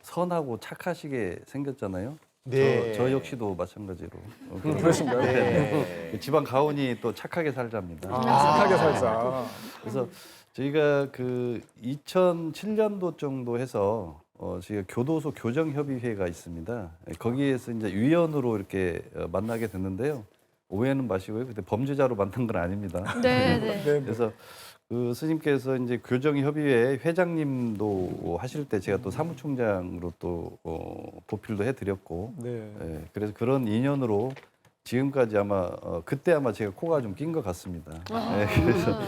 Speaker 9: 선하고 착하시게 생겼잖아요.
Speaker 2: 네.
Speaker 9: 저 역시도 마찬가지로.
Speaker 4: 그러신가요?
Speaker 2: 네.
Speaker 9: 집안 가훈이 또 착하게 살자입니다.
Speaker 4: 착하게 살자.
Speaker 9: 그래서 저희가 그 2007년도 정도 해서 저희가 교도소 교정협의회가 있습니다. 거기에서 이제 위원으로 이렇게 만나게 됐는데요. 오해는 마시고요. 그때 범죄자로 만난 건 아닙니다.
Speaker 1: 네, 네.
Speaker 9: 그래서 그 스님께서 이제 교정협의회 회장님도 하실 때 제가 또 사무총장으로 또 보필도 해드렸고,
Speaker 4: 네.
Speaker 9: 예, 그래서 그런 인연으로 지금까지 아마 그때 아마 제가 코가 좀 낀 것 같습니다. 예, 그래서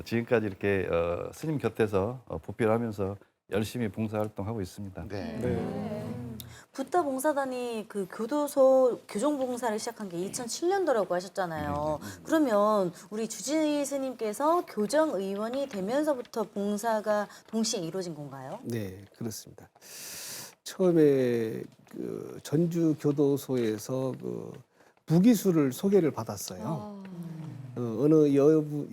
Speaker 9: 지금까지 이렇게 스님 곁에서 보필하면서 열심히 봉사활동하고 있습니다.
Speaker 2: 네.
Speaker 4: 네.
Speaker 5: 붓다 봉사단이 그 교도소 교정 봉사를 시작한 게 2007년도라고 하셨잖아요. 그러면 우리 주지 스님께서 교정 의원이 되면서부터 봉사가 동시에 이루어진 건가요?
Speaker 6: 네, 그렇습니다. 처음에 그 전주 교도소에서 그 무기수를 소개를 받았어요. 어느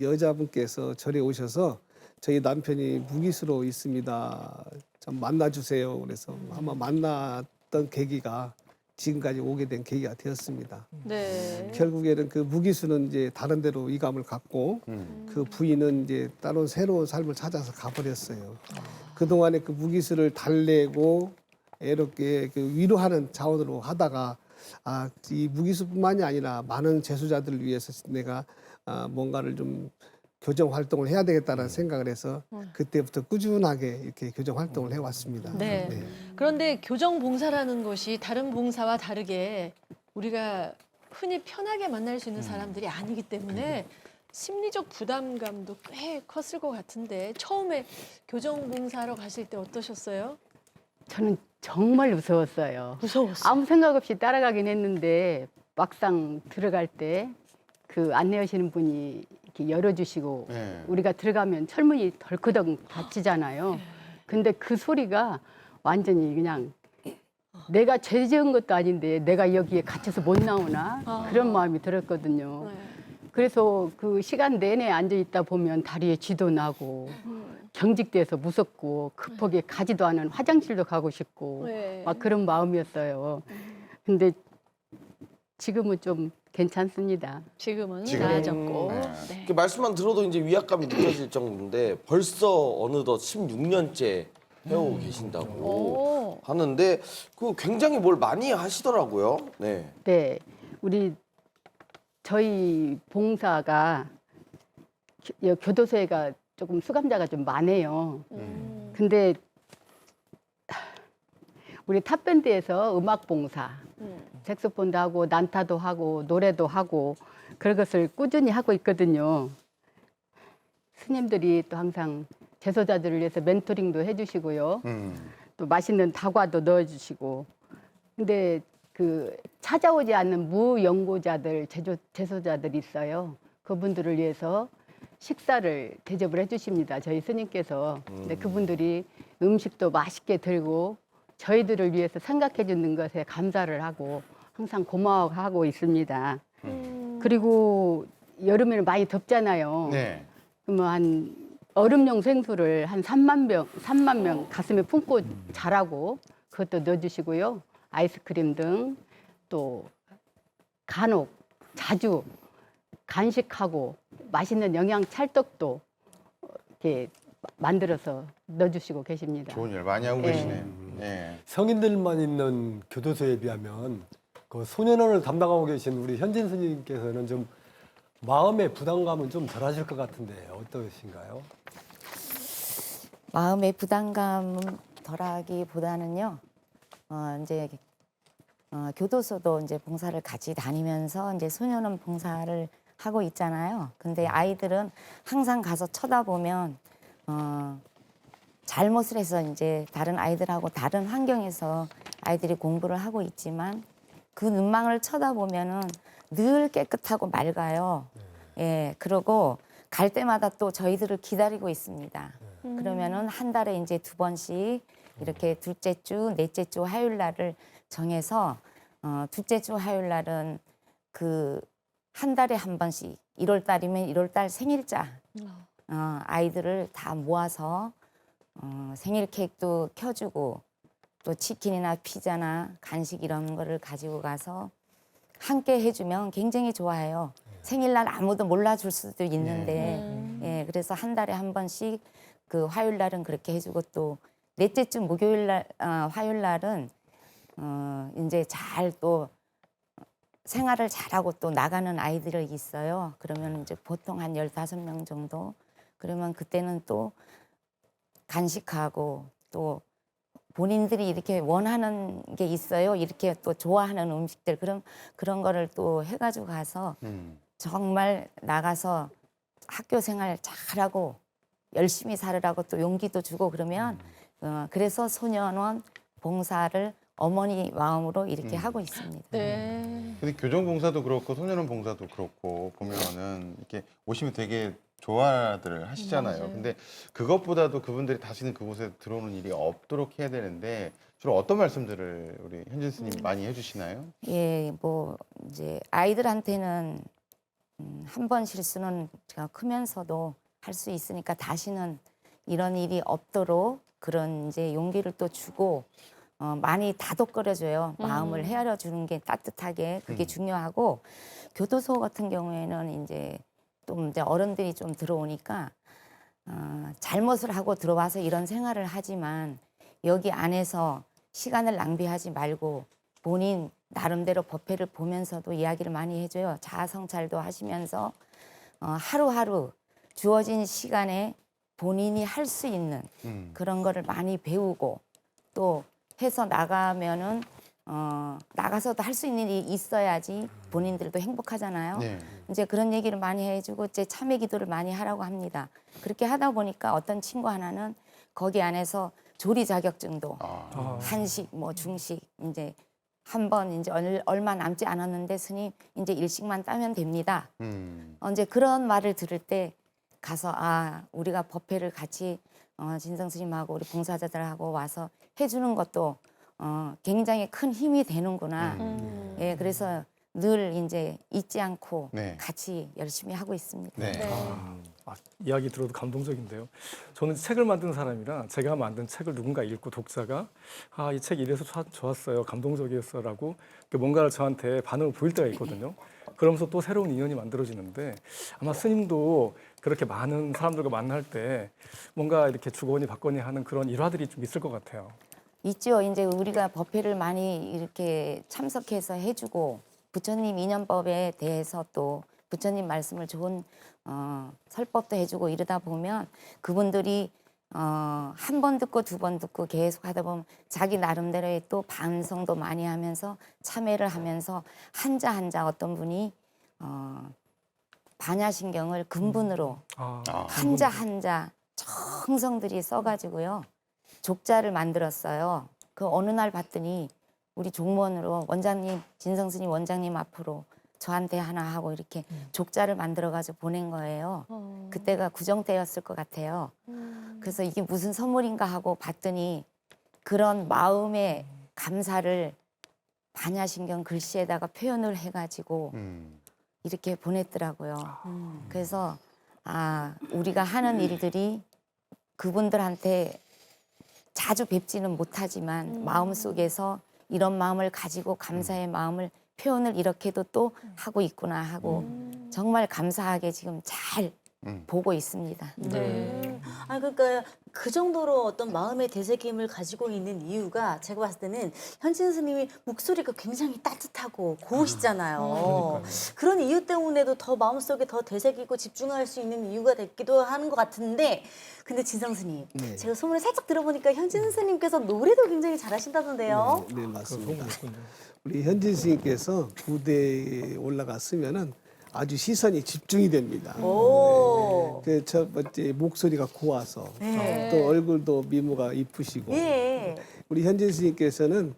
Speaker 6: 여자분께서 절에 오셔서 저희 남편이 무기수로 있습니다. 좀 만나주세요. 그래서 아마 만났던 계기가 지금까지 오게 된 계기가 되었습니다.
Speaker 1: 네.
Speaker 6: 결국에는 그 무기수는 이제 다른 데로 이감을 갖고 그 부인은 이제 따로 새로운 삶을 찾아서 가버렸어요. 그동안에 그 무기수를 달래고 애롭게 그 위로하는 자원으로 하다가 이 무기수뿐만이 아니라 많은 재수자들을 위해서 내가 뭔가를 좀 교정 활동을 해야 되겠다는 생각을 해서 그때부터 꾸준하게 이렇게 교정 활동을 해왔습니다.
Speaker 1: 네. 그런데 교정 봉사라는 것이 다른 봉사와 다르게 우리가 흔히 편하게 만날 수 있는 사람들이 아니기 때문에 심리적 부담감도 꽤 컸을 것 같은데 처음에 교정 봉사하러 가실 때 어떠셨어요?
Speaker 10: 저는 정말 무서웠어요.
Speaker 1: 무서웠어요.
Speaker 10: 아무 생각 없이 따라가긴 했는데 막상 들어갈 때 그 안내하시는 분이 이렇게 열어주시고
Speaker 2: 네.
Speaker 10: 우리가 들어가면 철문이 덜커덩 닫히잖아요. 근데 그 소리가 완전히 그냥 내가 죄 지은 것도 아닌데 내가 여기에 갇혀서 못 나오나 그런 마음이 들었거든요.
Speaker 1: 네.
Speaker 10: 그래서 그 시간 내내 앉아 있다 보면 다리에 쥐도 나고 경직돼서 무섭고 급하게 가지도 않은 화장실도 가고 싶고
Speaker 1: 네.
Speaker 10: 막 그런 마음이었어요. 근데 지금은 좀 괜찮습니다.
Speaker 1: 지금은
Speaker 2: 지금.
Speaker 1: 나아졌고.
Speaker 2: 네.
Speaker 1: 네.
Speaker 3: 이렇게 말씀만 들어도 이제 위압감이 느껴질 정도인데 벌써 어느덧 16년째 해오고 계신다고
Speaker 1: 오.
Speaker 3: 하는데 그 굉장히 뭘 많이 하시더라고요. 네.
Speaker 10: 네, 저희 봉사가 교도소에가 조금 수감자가 좀 많아요. 근데 우리 탑밴드에서 음악 봉사, 색소폰도 하고 난타도 하고 노래도 하고 그런 것을 꾸준히 하고 있거든요. 스님들이 또 항상 재소자들을 위해서 멘토링도 해주시고요. 또 맛있는 다과도 넣어주시고. 근데 그 찾아오지 않는 무연고자들, 재소자들이 있어요. 그분들을 위해서 식사를 대접을 해주십니다. 저희 스님께서. 근데 그분들이 음식도 맛있게 들고 저희들을 위해서 생각해 주는 것에 감사를 하고 항상 고마워하고 있습니다. 그리고 여름에는 많이 덥잖아요.
Speaker 2: 네.
Speaker 10: 그러면 한 얼음용 생수를 한 3만 명 가슴에 품고 자라고 그것도 넣어주시고요. 아이스크림 등 또 간혹 자주 간식하고 맛있는 영양 찰떡도 이렇게 만들어서 넣어주시고 계십니다.
Speaker 2: 좋은 일 많이 하고
Speaker 10: 네.
Speaker 2: 계시네요. 네.
Speaker 11: 성인들만 있는 교도소에 비하면 그 소년원을 담당하고 계신 우리 현진 스님께서는 좀 마음의 부담감은 좀 덜하실 것 같은데 어떠신가요?
Speaker 8: 마음의 부담감은 덜하기보다는요. 이제 교도소도 이제 봉사를 같이 다니면서 이제 소년원 봉사를 하고 있잖아요. 근데 아이들은 항상 가서 쳐다보면 잘못을 해서 이제 다른 아이들하고 다른 환경에서 아이들이 공부를 하고 있지만 그 눈망울을 쳐다보면은 늘 깨끗하고 맑아요. 예, 그러고 갈 때마다 또 저희들을 기다리고 있습니다. 그러면은 한 달에 이제 2번씩 이렇게 둘째 주, 넷째 주 화요일 날을 정해서 둘째 주 화요일 날은 그 한 달에 한 번씩 1월 달이면 1월 달 생일자 아이들을 다 모아서 생일 케이크도 켜주고 또 치킨이나 피자나 간식 이런 거를 가지고 가서 함께 해주면 굉장히 좋아해요. 생일날 아무도 몰라줄 수도 있는데 예, 그래서 한 달에 한 번씩 그 화요일 날은 그렇게 해주고 또 넷째 주 목요일 날 화요일 날은 이제 잘 또 생활을 잘하고 또 나가는 아이들이 있어요. 그러면 이제 보통 한 15명 정도. 그러면 그때는 또 간식하고 또 본인들이 이렇게 원하는 게 있어요. 이렇게 또 좋아하는 음식들 그런 거를 또 해가지고 가서 정말 나가서 학교 생활 잘하고 열심히 살으라고 또 용기도 주고 그러면 그래서 소년원 봉사를 어머니 마음으로 이렇게 하고 있습니다.
Speaker 1: 네.
Speaker 2: 근데 교정봉사도 그렇고 소년원 봉사도 그렇고 보면은 이렇게 오시면 되게 좋아들 하시잖아요.
Speaker 1: 맞아요.
Speaker 2: 근데 그것보다도 그분들이 다시는 그곳에 들어오는 일이 없도록 해야 되는데 주로 어떤 말씀들을 우리 현진 스님 많이 해주시나요?
Speaker 8: 예, 뭐 이제 아이들한테는 한 번 실수는 제가 크면서도 할 수 있으니까 다시는 이런 일이 없도록 그런 이제 용기를 또 주고 많이 다독거려줘요. 마음을 헤아려 주는 게 따뜻하게 그게 중요하고 교도소 같은 경우에는 이제 또 이제 어른들이 좀 들어오니까 잘못을 하고 들어와서 이런 생활을 하지만 여기 안에서 시간을 낭비하지 말고 본인 나름대로 법회를 보면서도 이야기를 많이 해줘요. 자아 성찰도 하시면서 하루하루 주어진 시간에 본인이 할 수 있는 그런 거를 많이 배우고 또 해서 나가면은 나가서도 할 수 있는 일이 있어야지 본인들도 행복하잖아요.
Speaker 2: 네.
Speaker 8: 이제 그런 얘기를 많이 해주고 이제 참회 기도를 많이 하라고 합니다. 그렇게 하다 보니까 어떤 친구 하나는 거기 안에서 조리 자격증도 한식 뭐 중식 이제 한 번 이제 얼마 남지 않았는데 스님 이제 일식만 따면 됩니다. 이제 그런 말을 들을 때 가서 우리가 법회를 같이 진성 스님하고 우리 봉사자들하고 와서 해주는 것도 굉장히 큰 힘이 되는구나. 예, 그래서 늘 이제 잊지 않고
Speaker 2: 네.
Speaker 8: 같이 열심히 하고 있습니다.
Speaker 2: 네.
Speaker 4: 이야기 들어도 감동적인데요. 저는 책을 만든 사람이라 제가 만든 책을 누군가 읽고 독자가 이 책 이래서 좋았어요, 감동적이었어라고 뭔가를 저한테 반응을 보일 때가 있거든요. 그러면서 또 새로운 인연이 만들어지는데 아마 스님도 그렇게 많은 사람들과 만날 때 뭔가 이렇게 주거니 받거니 하는 그런 일화들이 좀 있을 것 같아요.
Speaker 8: 있죠. 이제 우리가 법회를 많이 이렇게 참석해서 해주고 부처님 인연법에 대해서 또 부처님 말씀을 좋은 설법도 해주고 이러다 보면 그분들이 한 번 듣고 2번 듣고 계속 하다 보면 자기 나름대로의 또 반성도 많이 하면서 참회를 하면서 한자 한자 어떤 분이 반야신경을 근분으로 한자 한자 정성들이 써가지고요 족자를 만들었어요. 그 어느 날 봤더니 우리 종무원으로 원장님 진성스님 원장님 앞으로 저한테 하나 하고 이렇게 족자를 만들어가지고 보낸 거예요. 그때가 구정 때였을 것 같아요. 그래서 이게 무슨 선물인가 하고 봤더니 그런 마음의 감사를 반야신경 글씨에다가 표현을 해가지고 이렇게 보냈더라고요. 그래서 우리가 하는 일들이 그분들한테 자주 뵙지는 못하지만 마음속에서 이런 마음을 가지고 감사의 마음을 표현을 이렇게도 또 하고 있구나 하고 정말 감사하게 지금 잘 보고 있습니다.
Speaker 1: 네.
Speaker 5: 아 그러니까 그 정도로 어떤 마음의 되새김을 가지고 있는 이유가 제가 봤을 때는 현진 스님이 목소리가 굉장히 따뜻하고 고우시잖아요. 그런 이유 때문에도 더 마음속에 더 되새기고 집중할 수 있는 이유가 됐기도 하는 것 같은데 근데 진성 스님
Speaker 6: 네.
Speaker 5: 제가 소문을 살짝 들어보니까 현진 스님께서 노래도 굉장히 잘하신다던데요.
Speaker 6: 네, 맞습니다. 우리 현진 스님께서 무대에 올라갔으면은 아주 시선이 집중이 됩니다.
Speaker 5: 오.
Speaker 6: 그 첫 번째 목소리가 고와서
Speaker 5: 네.
Speaker 6: 또 얼굴도 미모가 이쁘시고
Speaker 5: 예.
Speaker 6: 우리 현진 스님께서는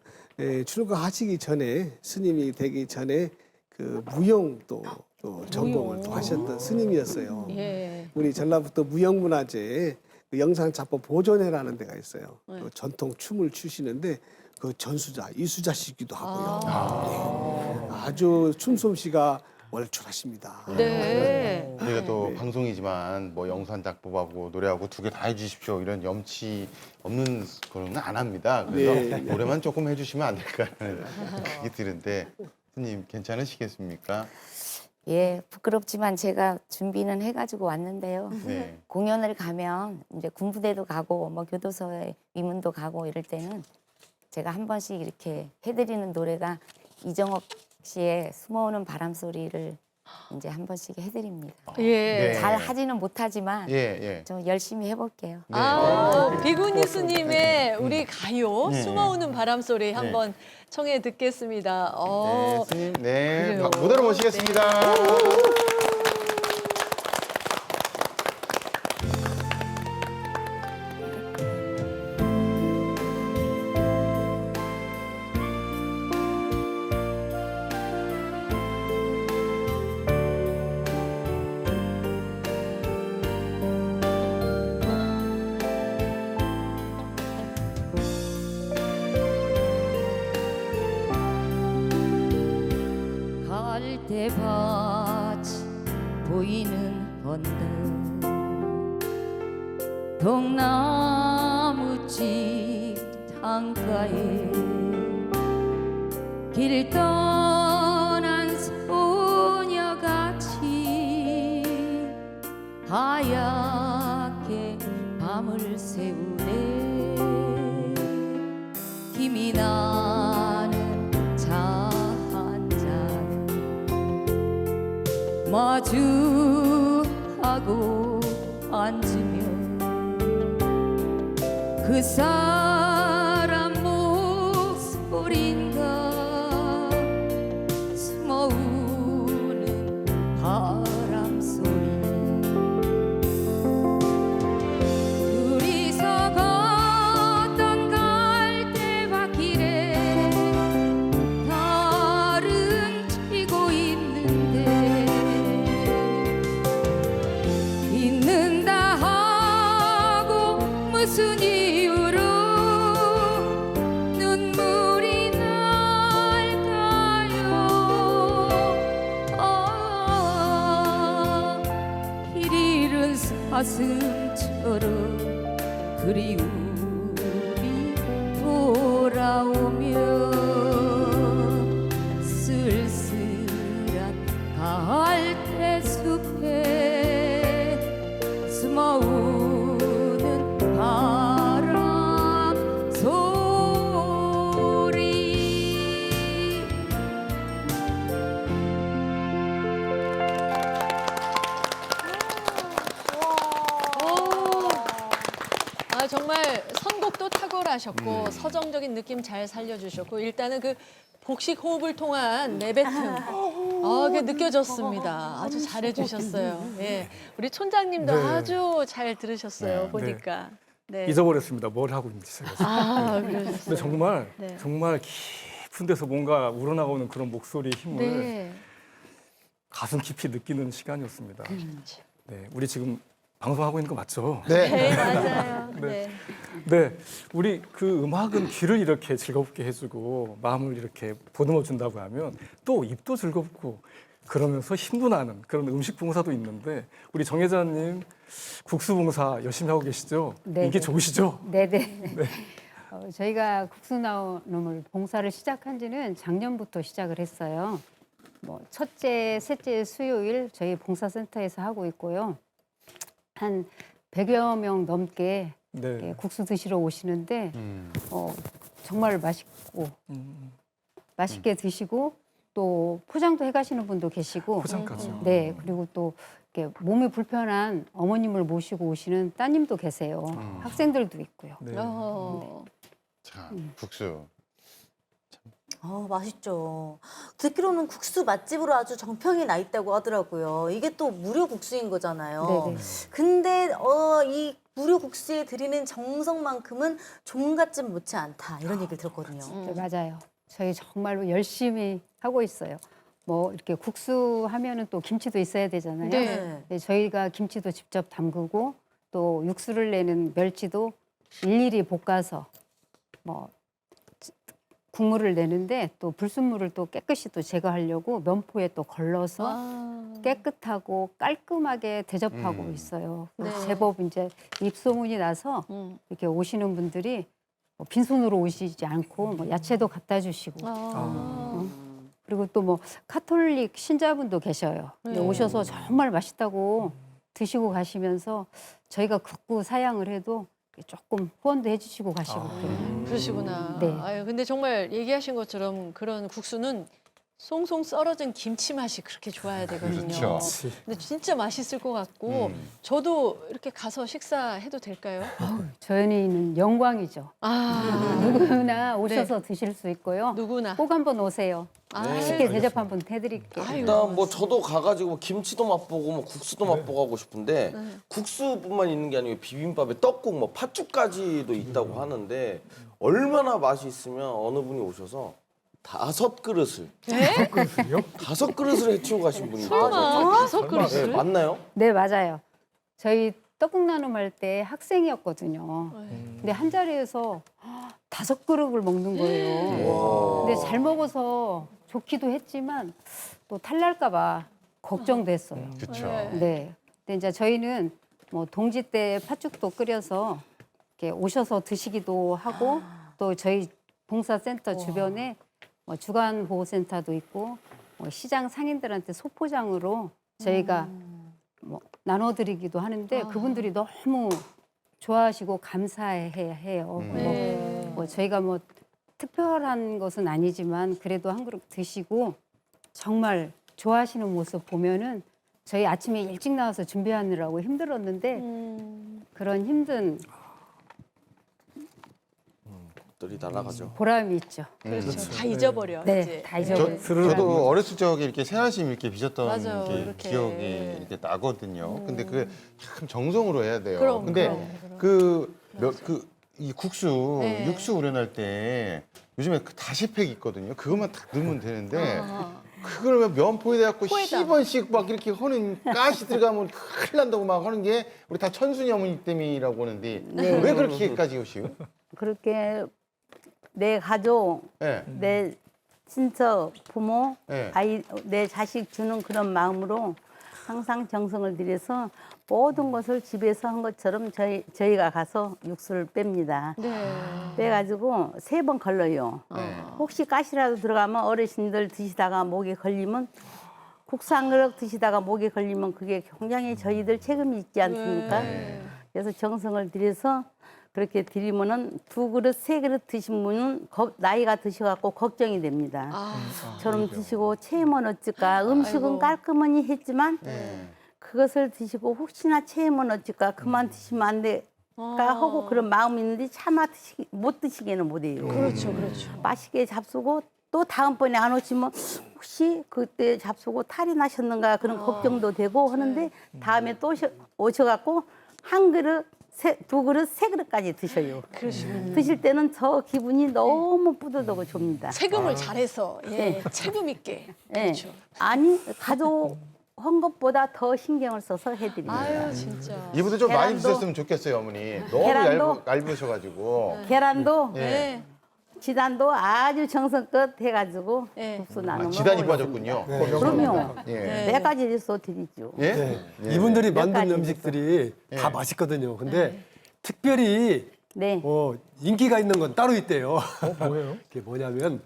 Speaker 6: 출가하시기 전에 스님이 되기 전에 그 무용도 또 전공을 또 하셨던 스님이었어요.
Speaker 1: 예.
Speaker 6: 우리 전라북도 무형문화재에 그 영상작품 보존회라는 데가 있어요. 그 전통 춤을 추시는데 그 전수자 이수자시기도 하고요. 네. 아주 춤솜씨가 월출하십니다.
Speaker 1: 네.
Speaker 2: 저희가 또 방송이지만 뭐 영상 작품하고 노래하고 두 개 다 해주십시오 이런 염치 없는 거는 안 합니다. 그래서
Speaker 6: 네.
Speaker 2: 노래만 조금 해주시면 안 될까라는 생각이 드는데 스님 괜찮으시겠습니까?
Speaker 8: 예, 부끄럽지만 제가 준비는 해가지고 왔는데요.
Speaker 2: 네.
Speaker 8: 공연을 가면 이제 군부대도 가고 뭐 교도소에 위문도 가고 이럴 때는 제가 한 번씩 이렇게 해드리는 노래가 이정옥 씨의 숨어오는 바람 소리를 이제 한 번씩 해드립니다.
Speaker 1: 예.
Speaker 2: 네.
Speaker 8: 잘 하지는 못하지만
Speaker 2: 예.
Speaker 8: 좀 열심히 해볼게요.
Speaker 2: 네.
Speaker 1: 아, 비구니 스님의 우리 가요
Speaker 2: 네.
Speaker 1: 숨어오는 바람 소리 한번 청해 듣겠습니다.
Speaker 2: 네, 스님, 네,
Speaker 1: 그래요.
Speaker 2: 무대로 모시겠습니다.
Speaker 8: 갈대밭이 보이는 언덕 동나무집 창가에 길 떠난 소녀같이 하얗게 밤을 새우네 힘이 나는 차 한 잔 마주하고 앉으면 그 사람 목소리인가 숨어오는 바람 소리 둘이서 걷던 갈대밭길에 달은 튀고 있는데 잊는다 하고 무슨 이유로 눈물이 날까요 길 잃은 사슴처럼 그리움이 돌아오며 쓸쓸한 갈대 숲에 숨어오는 바람 소리
Speaker 1: 아, 정말 선곡도 탁월하셨고 서정적인 느낌 잘 살려주셨고 일단은 그 복식 호흡을 통한 내뱉음 그게 느껴졌습니다. 아주 잘해주셨어요. 예, 우리 촌장님도
Speaker 4: 네.
Speaker 1: 아주 잘 들으셨어요.
Speaker 2: 네.
Speaker 1: 보니까. 네.
Speaker 4: 잊어버렸습니다. 뭘 하고 있는지 제가.
Speaker 1: 그러셨어요.
Speaker 4: 근데 정말
Speaker 1: 네.
Speaker 4: 정말 깊은 데서 뭔가 우러나오는 그런 목소리의 힘을
Speaker 1: 네.
Speaker 4: 가슴 깊이 느끼는 시간이었습니다. 네, 우리 지금 방송하고 있는 거 맞죠?
Speaker 2: 네.
Speaker 1: 네, 맞아요.
Speaker 4: 네.
Speaker 1: 네.
Speaker 4: 네, 우리 그 음악은 귀를 이렇게 즐겁게 해주고 마음을 이렇게 보듬어 준다고 하면 또 입도 즐겁고 그러면서 힘도 나는 그런 음식 봉사도 있는데 우리 정 회장님 국수 봉사 열심히 하고 계시죠?
Speaker 7: 네,
Speaker 4: 인기
Speaker 7: 네.
Speaker 4: 좋으시죠?
Speaker 7: 네네. 저희가 국수 나눔을 봉사를 시작한 지는 작년부터 시작을 했어요. 뭐 첫째, 셋째 수요일 저희 봉사센터에서 하고 있고요. 한 100여 명 넘게
Speaker 4: 네.
Speaker 7: 예, 국수 드시러 오시는데
Speaker 2: 음.
Speaker 7: 정말 맛있고 맛있게 드시고 또 포장도 해가시는 분도 계시고
Speaker 4: 포장까지요.
Speaker 7: 네, 그리고 또 이렇게 몸이 불편한 어머님을 모시고 오시는 따님도 계세요. 학생들도 있고요.
Speaker 4: 네.
Speaker 2: 자, 국수.
Speaker 5: 맛있죠. 듣기로는 국수 맛집으로 아주 정평이 나 있다고 하더라고요. 이게 또 무료 국수인 거잖아요.
Speaker 7: 네네.
Speaker 5: 근데 이 무료 국수에 드리는 정성만큼은 종갓집 못지 않다 이런 얘기를 들었거든요.
Speaker 7: 네, 맞아요. 저희 정말로 열심히 하고 있어요. 뭐 이렇게 국수 하면은 또 김치도 있어야 되잖아요.
Speaker 5: 네.
Speaker 7: 네, 저희가 김치도 직접 담그고 또 육수를 내는 멸치도 일일이 볶아서 뭐 국물을 내는데 또 불순물을 또 깨끗이 또 제거하려고 면포에 또 걸러서 깨끗하고 깔끔하게 대접하고 있어요. 그래서
Speaker 1: 네.
Speaker 7: 제법 이제 입소문이 나서 이렇게 오시는 분들이 뭐 빈손으로 오시지 않고 뭐 야채도 갖다 주시고 그리고 또 뭐 카톨릭 신자분도 계셔요. 근데
Speaker 1: 네.
Speaker 7: 오셔서 정말 맛있다고 드시고 가시면서 저희가 극구 사양을 해도 조금 후원도 해주시고 가시고 그래요.
Speaker 1: 그러시구나.
Speaker 7: 네.
Speaker 1: 아유, 근데 정말 얘기하신 것처럼 그런 국수는 송송 썰어진 김치 맛이 그렇게 좋아야 되거든요.
Speaker 2: 그렇죠.
Speaker 1: 근데 진짜 맛있을 것 같고 저도 이렇게 가서 식사해도 될까요?
Speaker 7: 저희는 영광이죠. 누구나 오셔서 드실 수 있고요.
Speaker 1: 누구나.
Speaker 7: 꼭 한번 오세요. 맛있게 대접 한번 해드릴게요.
Speaker 3: 일단 뭐 저도 가가지고 김치도 맛보고 뭐 국수도 맛보고 하고 싶은데 국수뿐만 있는 게 아니고 비빔밥에 떡국 뭐 팥죽까지도 있다고 하는데 얼마나 맛이 있으면 어느 분이 오셔서 5그릇을
Speaker 1: 네?
Speaker 3: 5그릇을 해치우고 가신 분이 있다고.
Speaker 1: 설마 5그릇을?
Speaker 3: 네, 맞나요?
Speaker 7: 네, 맞아요. 저희 떡국 나눔 할 때 학생이었거든요. 근데 한 자리에서 5그릇을 먹는 거예요. 근데 잘 먹어서 좋기도 했지만 또 탈날까 봐 걱정됐어요.
Speaker 2: 그렇죠.
Speaker 7: 네. 근데 이제 저희는 뭐 동지 때 팥죽도 끓여서 이렇게 오셔서 드시기도 하고 또 저희 봉사센터 주변에 뭐 주간보호센터도 있고 뭐 시장 상인들한테 소포장으로 저희가 뭐 나눠드리기도 하는데 그분들이 너무 좋아하시고 감사해요. 뭐 저희가 뭐 특별한 것은 아니지만 그래도 한 그릇 드시고 정말 좋아하시는 모습 보면은 저희 아침에 일찍 나와서 준비하느라고 힘들었는데 그런 힘든
Speaker 3: 들이 날아가죠.
Speaker 7: 보람이 있죠.
Speaker 1: 그렇죠. 다 잊어버려.
Speaker 7: 네,
Speaker 1: 이제.
Speaker 7: 다 잊어버려요.
Speaker 2: 저도 어렸을 적에 이렇게 새알심 이렇게 빚었던
Speaker 1: 맞아요,
Speaker 2: 게
Speaker 1: 이렇게.
Speaker 2: 기억이 이렇게 나거든요. 근데 그게 참 정성으로 해야 돼요.
Speaker 1: 그럼,
Speaker 2: 근데
Speaker 1: 그럼.
Speaker 2: 이 국수,
Speaker 1: 네.
Speaker 2: 육수 우려낼 때 요즘에 그 다시팩 있거든요. 그것만 딱 넣으면 되는데 그걸 면포에다 갖고
Speaker 1: 포에다.
Speaker 2: 10원씩 막 이렇게 하는 가시 들어가면 큰일 난다고 막 하는 게 우리 다 천순이 어머니 때문이라고 하는데 왜 그렇게까지 하시오?
Speaker 12: 그렇게 내 가족,
Speaker 2: 네.
Speaker 12: 내 친척, 부모,
Speaker 2: 네.
Speaker 12: 아이, 내 자식 주는 그런 마음으로 항상 정성을 들여서 모든 것을 집에서 한 것처럼 저희가 가서 육수를 뺍니다.
Speaker 1: 네.
Speaker 12: 빼가지고 3번 걸러요. 혹시 가시라도 들어가면 어르신들 드시다가 목에 걸리면 국수 한 그릇 드시다가 목에 걸리면 그게 굉장히 저희들 책임이 있지 않습니까? 그래서 정성을 들여서 그렇게 드리면은 2그릇, 3그릇 드신 분은 나이가 드셔갖고 걱정이 됩니다. 저럼 드시고 체험은 어쩔까? 음식은
Speaker 1: 아이고.
Speaker 12: 깔끔하니 했지만 그것을 드시고 혹시나 체험은 어쩔까? 그만 드시면 안 될까 하고 그런 마음이 있는데 차마 못 드시게는 못해요.
Speaker 1: 그렇죠, 그렇죠.
Speaker 12: 맛있게 잡수고 또 다음번에 안 오시면 혹시 그때 잡수고 탈이 나셨는가 그런 걱정도 되고 하는데 다음에 또 오셔갖고 한 그릇, 2그릇, 3그릇까지 드셔요. 드실 때는 저 기분이 너무 뿌듯하고 좋습니다.
Speaker 1: 세금을 잘해서
Speaker 12: 네.
Speaker 1: 책임 있게.
Speaker 12: 예.
Speaker 1: 그렇죠.
Speaker 12: 아니 가족 한 것보다 더 신경을 써서 해드립니다.
Speaker 1: 아유 진짜.
Speaker 2: 이분들 좀 많이
Speaker 12: 계란도-
Speaker 2: 드셨으면 좋겠어요, 어머니. 너무
Speaker 12: 계란도-
Speaker 2: 얇으셔가지고.
Speaker 12: 계란도
Speaker 2: 예.
Speaker 1: 네.
Speaker 12: 지단도 아주 정성껏 해가지고
Speaker 1: 네.
Speaker 12: 국수 나누면
Speaker 2: 지단이
Speaker 12: 먹어요.
Speaker 2: 빠졌군요.
Speaker 12: 그럼요.
Speaker 2: 예.
Speaker 1: 네.
Speaker 12: 몇 가지 해서 드리죠.
Speaker 2: 예?
Speaker 11: 네.
Speaker 2: 예.
Speaker 11: 이분들이
Speaker 12: 몇
Speaker 11: 만든
Speaker 12: 가지
Speaker 11: 음식들이
Speaker 2: 예.
Speaker 11: 다 맛있거든요. 근데 특별히
Speaker 12: 네.
Speaker 11: 인기가 있는 건 따로 있대요.
Speaker 4: 뭐예요?
Speaker 11: 그게 뭐냐면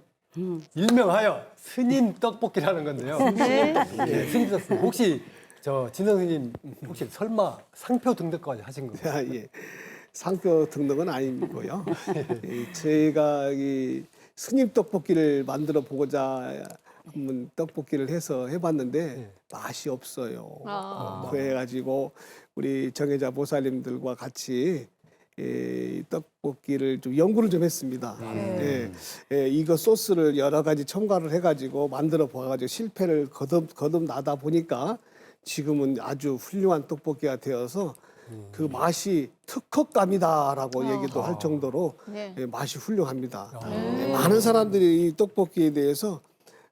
Speaker 11: 일명하여 스님 떡볶이라는 건데요. 예, 스님 떡볶이. 혹시 저 진성스님 혹시 설마 상표 등록까지 하신 거예요?
Speaker 6: 아, 예. 상표 등록은 아니고요. 제가 이 스님 떡볶이를 만들어 보고자 한번 떡볶이를 해서 해봤는데 맛이 없어요. 그래가지고 우리 정혜자 보살님들과 같이 떡볶이를 좀 연구를 좀 했습니다. 이거 소스를 여러 가지 첨가를 해가지고 만들어 보아가지고 실패를 거듭나다 보니까 지금은 아주 훌륭한 떡볶이가 되어서 그 맛이 특허감이다라고 얘기도 할 정도로
Speaker 1: 네.
Speaker 6: 맛이 훌륭합니다. 많은 사람들이 이 떡볶이에 대해서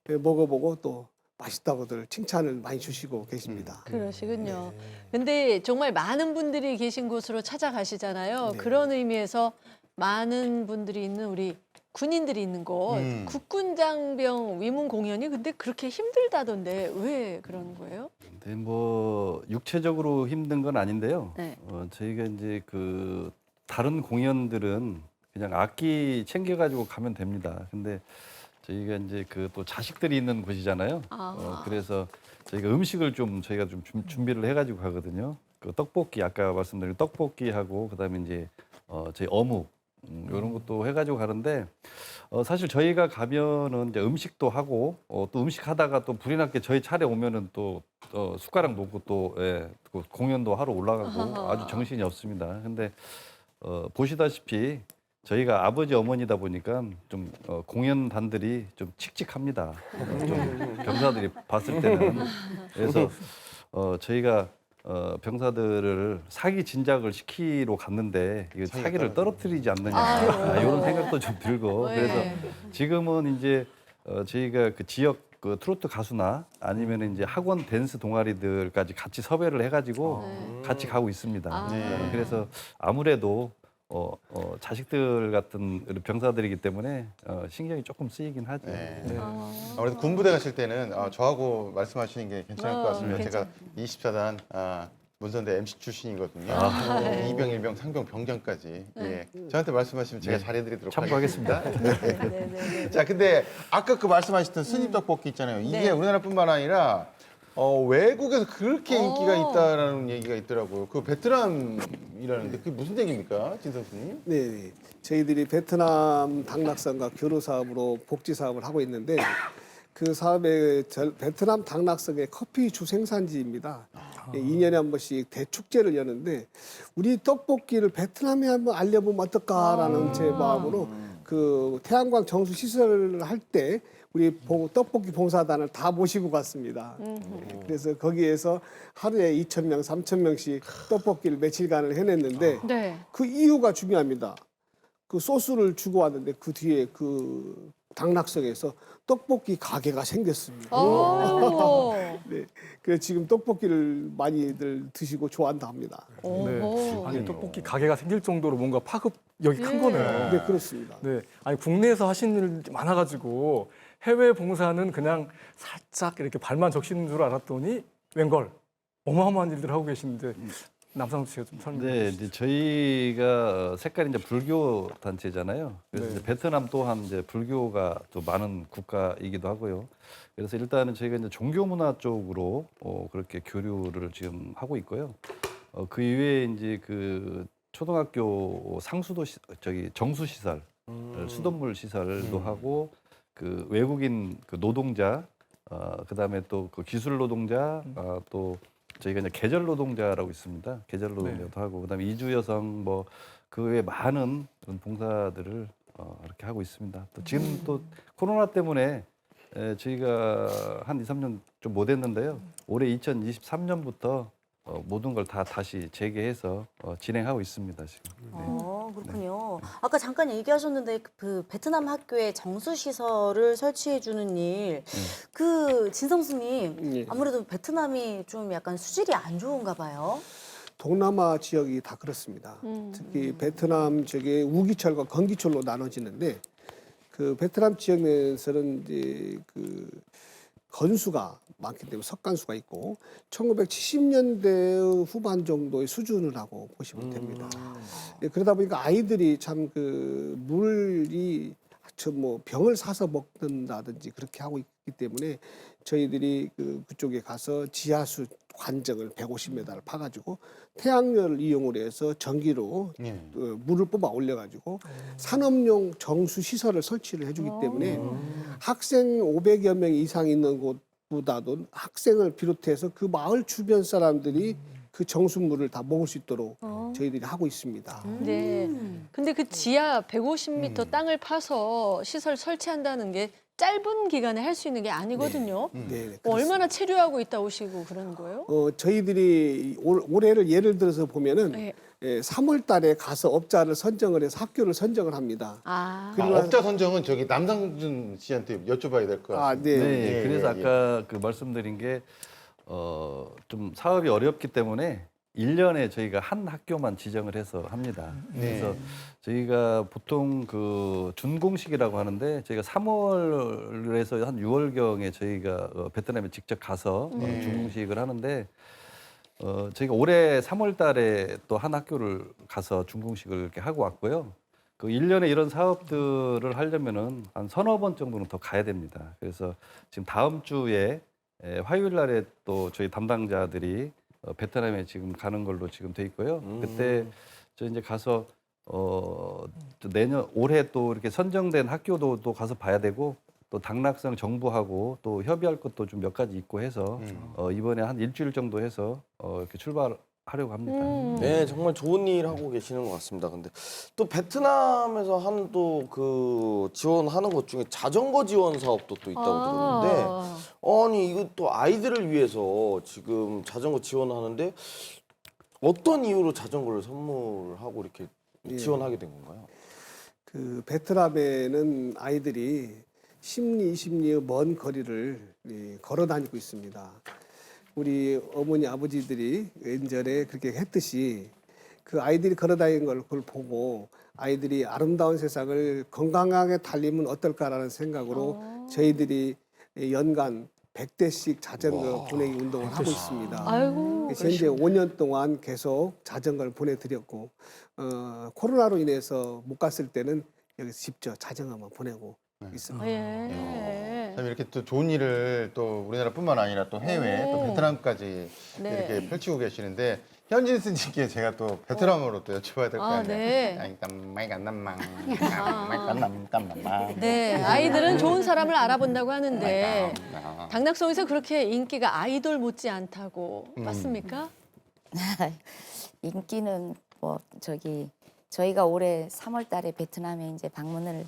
Speaker 6: 먹어보고 또 맛있다고들 칭찬을 많이 주시고 계십니다.
Speaker 1: 그러시군요. 근데 정말 많은 분들이 계신 곳으로 찾아가시잖아요.
Speaker 6: 네.
Speaker 1: 그런 의미에서 많은 분들이 있는 우리 군인들이 있는 곳 국군장병 위문 공연이 근데 그렇게 힘들다던데 왜 그런 거예요?
Speaker 9: 근데 뭐 육체적으로 힘든 건 아닌데요.
Speaker 1: 네.
Speaker 9: 저희가 이제 그 다른 공연들은 그냥 악기 챙겨가지고 가면 됩니다. 근데 저희가 이제 그 또 자식들이 있는 곳이잖아요. 그래서 저희가 음식을 좀 저희가 좀 준비를 해가지고 가거든요. 그 떡볶이 아까 말씀드린 떡볶이하고 그다음에 이제 저희 어묵 이런 것도 해가지고 가는데 사실 저희가 가면은 이제 음식도 하고 또 음식 하다가 또 불이 났게 저희 차례 오면은 또 숟가락 놓고 또 또 공연도 하러 올라가고 아주 정신이 없습니다. 근데 보시다시피 저희가 아버지 어머니다 보니까 좀 공연단들이 좀 칙칙합니다. 좀 병사들이 봤을 때는 그래서 저희가 병사들을 사기 진작을 시키러 갔는데 이거 사기를 떨어뜨리지 않느냐 이런 생각도 좀 들고
Speaker 1: 네.
Speaker 9: 그래서 지금은 이제 저희가 그 지역 그 트로트 가수나 아니면 이제 학원 댄스 동아리들까지 같이 섭외를 해가지고 같이 가고 있습니다. 그래서 아무래도 자식들 같은 병사들이기 때문에 신경이 조금 쓰이긴 하죠.
Speaker 2: 아무래도 군부대 가실 때는 저하고 말씀하시는 게 괜찮을 것 같습니다. 제가 24단 문선대 MC 출신이거든요. 이병, 일병, 상병, 병장까지. 예. 저한테 말씀하시면 제가 잘해드리도록
Speaker 9: 참고하겠습니다.
Speaker 2: 하겠습니다. 자, 근데 아까 그 말씀하셨던 스님 떡볶이 있잖아요. 이게 우리나라뿐만 아니라 외국에서 그렇게 인기가 있다라는 얘기가 있더라고요. 그 베트남이라는데 그게 무슨 얘기입니까, 진성수님?
Speaker 6: 네, 저희들이 베트남 당락성과 교류 사업으로 복지 사업을 하고 있는데 그 사업의 베트남 당락성의 커피 주 생산지입니다. 2년에 한 번씩 대축제를 여는데 우리 떡볶이를 베트남에 한번 알려보면 어떨까라는 제 마음으로 그 태양광 정수 시설을 할 때 우리 떡볶이 봉사단을 다 모시고 갔습니다. 그래서 거기에서 하루에 2,000명, 3,000명씩 떡볶이를 며칠간을 해냈는데
Speaker 1: 네.
Speaker 6: 그 이유가 중요합니다. 그 소스를 주고 왔는데 그 뒤에 그 당락성에서 떡볶이 가게가 생겼습니다. 네, 그래서 지금 떡볶이를 많이들 드시고 좋아한다 합니다.
Speaker 4: 네. 아니 떡볶이 가게가 생길 정도로 뭔가 파급력이 큰 거네요.
Speaker 6: 네, 그렇습니다.
Speaker 4: 네, 아니 국내에서 하시는 일 많아가지고 해외 봉사는 그냥 살짝 이렇게 발만 적시는 줄 알았더니 웬걸 어마어마한 일들 하고 계시는데 남상수 씨가 좀 설명해
Speaker 9: 네,
Speaker 4: 주시죠.
Speaker 9: 이제 저희가 색깔이 이제 불교 단체잖아요. 그래서 이제 베트남 또한 이제 불교가 또 많은 국가이기도 하고요. 그래서 일단은 저희가 이제 종교 문화 쪽으로 그렇게 교류를 지금 하고 있고요. 그 이외에 이제 그 초등학교 상수도 정수 시설, 수돗물 시설도 하고 그 외국인 그 노동자, 그다음에 또 그 기술 노동자, 또 저희가 이제 계절 노동자라고 있습니다. 계절 노동자도 하고 그다음에 이주 여성 뭐 그 외에 많은 그런 봉사들을 이렇게 하고 있습니다. 또 지금 또 코로나 때문에 저희가 한 2, 3년 좀 못했는데요. 올해 2023년부터 모든 걸 다 다시 재개해서 진행하고 있습니다. 지금.
Speaker 5: 그렇군요. 아까 잠깐 얘기하셨는데 그 베트남 학교에 정수 시설을 설치해 주는 일, 그 진성수님 아무래도 베트남이 좀 약간 수질이 안 좋은가 봐요.
Speaker 6: 동남아 지역이 다 그렇습니다. 특히 베트남 지역에 우기철과 건기철로 나눠지는데 그 베트남 지역에서는 이제 그 건수가 많기 때문에 석간수가 있고 1970년대 후반 정도의 수준을 하고 보시면 됩니다. 그러다 보니까 아이들이 참 그 물이 뭐 병을 사서 먹는다든지 그렇게 하고 있기 때문에 저희들이 그쪽에 가서 지하수 관정을 150m를 파가지고 태양열을 이용을 해서 전기로
Speaker 2: 예.
Speaker 6: 물을 뽑아 올려가지고 산업용 정수 시설을 설치를 해주기 때문에 학생 500여 명 이상 있는 곳보다도 학생을 비롯해서 그 마을 주변 사람들이 그 정수물을 다 먹을 수 있도록 저희들이 하고 있습니다.
Speaker 1: 네. 근데 그 지하 150m 땅을 파서 시설 설치한다는 게 짧은 기간에 할 수 있는 게 아니거든요.
Speaker 6: 네,
Speaker 1: 얼마나 체류하고 있다 오시고 그러는 거예요?
Speaker 6: 저희들이 올해를 예를 들어서 보면은
Speaker 1: 네.
Speaker 6: 3월 달에 가서 업자를 선정을 해서 학교를 선정을 합니다. 그리고
Speaker 2: 업자 선정은 저기 남상준 씨한테 여쭤봐야 될 것 같습니다.
Speaker 6: 네.
Speaker 9: 네, 그래서
Speaker 2: 예.
Speaker 9: 아까 그 말씀드린 게 좀 사업이 어렵기 때문에 1년에 저희가 한 학교만 지정을 해서 합니다. 그래서 저희가 보통 그 준공식이라고 하는데 저희가 3월에서 한 6월경에 저희가 베트남에 직접 가서 준공식을 하는데 저희가 올해 3월 달에 또 한 학교를 가서 준공식을 이렇게 하고 왔고요. 그 1년에 이런 사업들을 하려면은 한 서너 번 정도는 더 가야 됩니다. 그래서 지금 다음 주에 화요일 날에 또 저희 담당자들이 베트남에 지금 가는 걸로 지금 돼 있고요. 그때 저 이제 가서 또 내년 올해 또 이렇게 선정된 학교도 또 가서 봐야 되고 또 당락성 정부하고 또 협의할 것도 좀 몇 가지 있고 해서 이번에 한 일주일 정도 해서 이렇게 출발하려고 합니다.
Speaker 3: 네, 정말 좋은 일 하고 계시는 것 같습니다. 근데 또 베트남에서 한 또 그 지원하는 것 중에 자전거 지원 사업도 또 있다고 들었는데, 아니 이거 또 아이들을 위해서 지금 자전거 지원하는데 어떤 이유로 자전거를 선물하고 이렇게 지원하게 된 건가요?
Speaker 6: 그 베트남에는 아이들이 10리, 20리의 먼 거리를 걸어 다니고 있습니다. 우리 어머니, 아버지들이 예전에 그렇게 했듯이 그 아이들이 걸어 다니는 걸 그걸 보고 아이들이 아름다운 세상을 건강하게 달리면 어떨까라는 생각으로 저희들이 연간 100대씩 자전거 보내기 운동을 하고 있습니다.
Speaker 1: 아이고.
Speaker 6: 그래서 현재 5년 동안 계속 자전거를 보내드렸고 코로나로 인해서 못 갔을 때는 여기서 직접 자전거만 보내고 있습니다.
Speaker 1: 예.
Speaker 2: 참 이렇게 또 좋은 일을 또 우리나라뿐만 아니라 또 해외, 또 베트남까지
Speaker 1: 네.
Speaker 2: 이렇게 펼치고 계시는데 현진 스님께 제가 또 베트남어로 또 여쭤봐야 될 거
Speaker 1: 아,
Speaker 2: 아니에요.
Speaker 1: 네.
Speaker 2: 네.
Speaker 1: 네, 아이들은 좋은 사람을 알아본다고 하는데 당락성에서 그렇게 인기가 아이돌 못지 않다고 맞습니까?
Speaker 8: 인기는 뭐 저희가 올해 3월 달에 베트남에 이제 방문을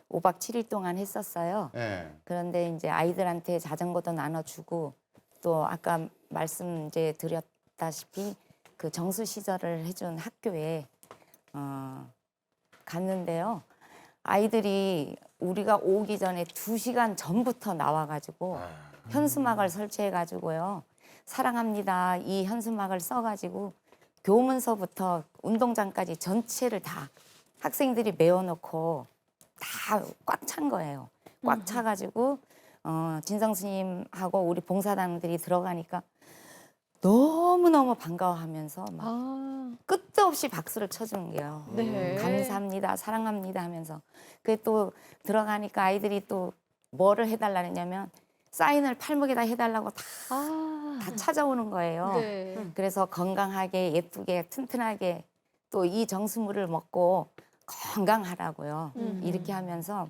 Speaker 8: 5박 7일 동안 했었어요.
Speaker 2: 네.
Speaker 8: 그런데 이제 아이들한테 자전거도 나눠주고 또 아까 말씀 이제 드렸다시피 그 정수 시설을 해준 학교에 갔는데요. 아이들이 우리가 오기 전에 2시간 전부터 나와가지고 현수막을 설치해가지고요. 사랑합니다. 이 현수막을 써가지고 교문서부터 운동장까지 전체를 다 학생들이 메워놓고 다 꽉 찬 거예요. 꽉 차가지고 진성 스님하고 우리 봉사단들이 들어가니까 너무너무 반가워하면서 막 끝도 없이 박수를 쳐주는 게요.
Speaker 1: 네.
Speaker 8: 감사합니다, 사랑합니다 하면서. 그게 또 들어가니까 아이들이 또 뭐를 해달라냐면 사인을 팔목에다 해달라고 다 찾아오는 거예요.
Speaker 1: 네.
Speaker 8: 그래서 건강하게 예쁘게 튼튼하게 또 이 정수물을 먹고 건강하라고요. 이렇게 하면서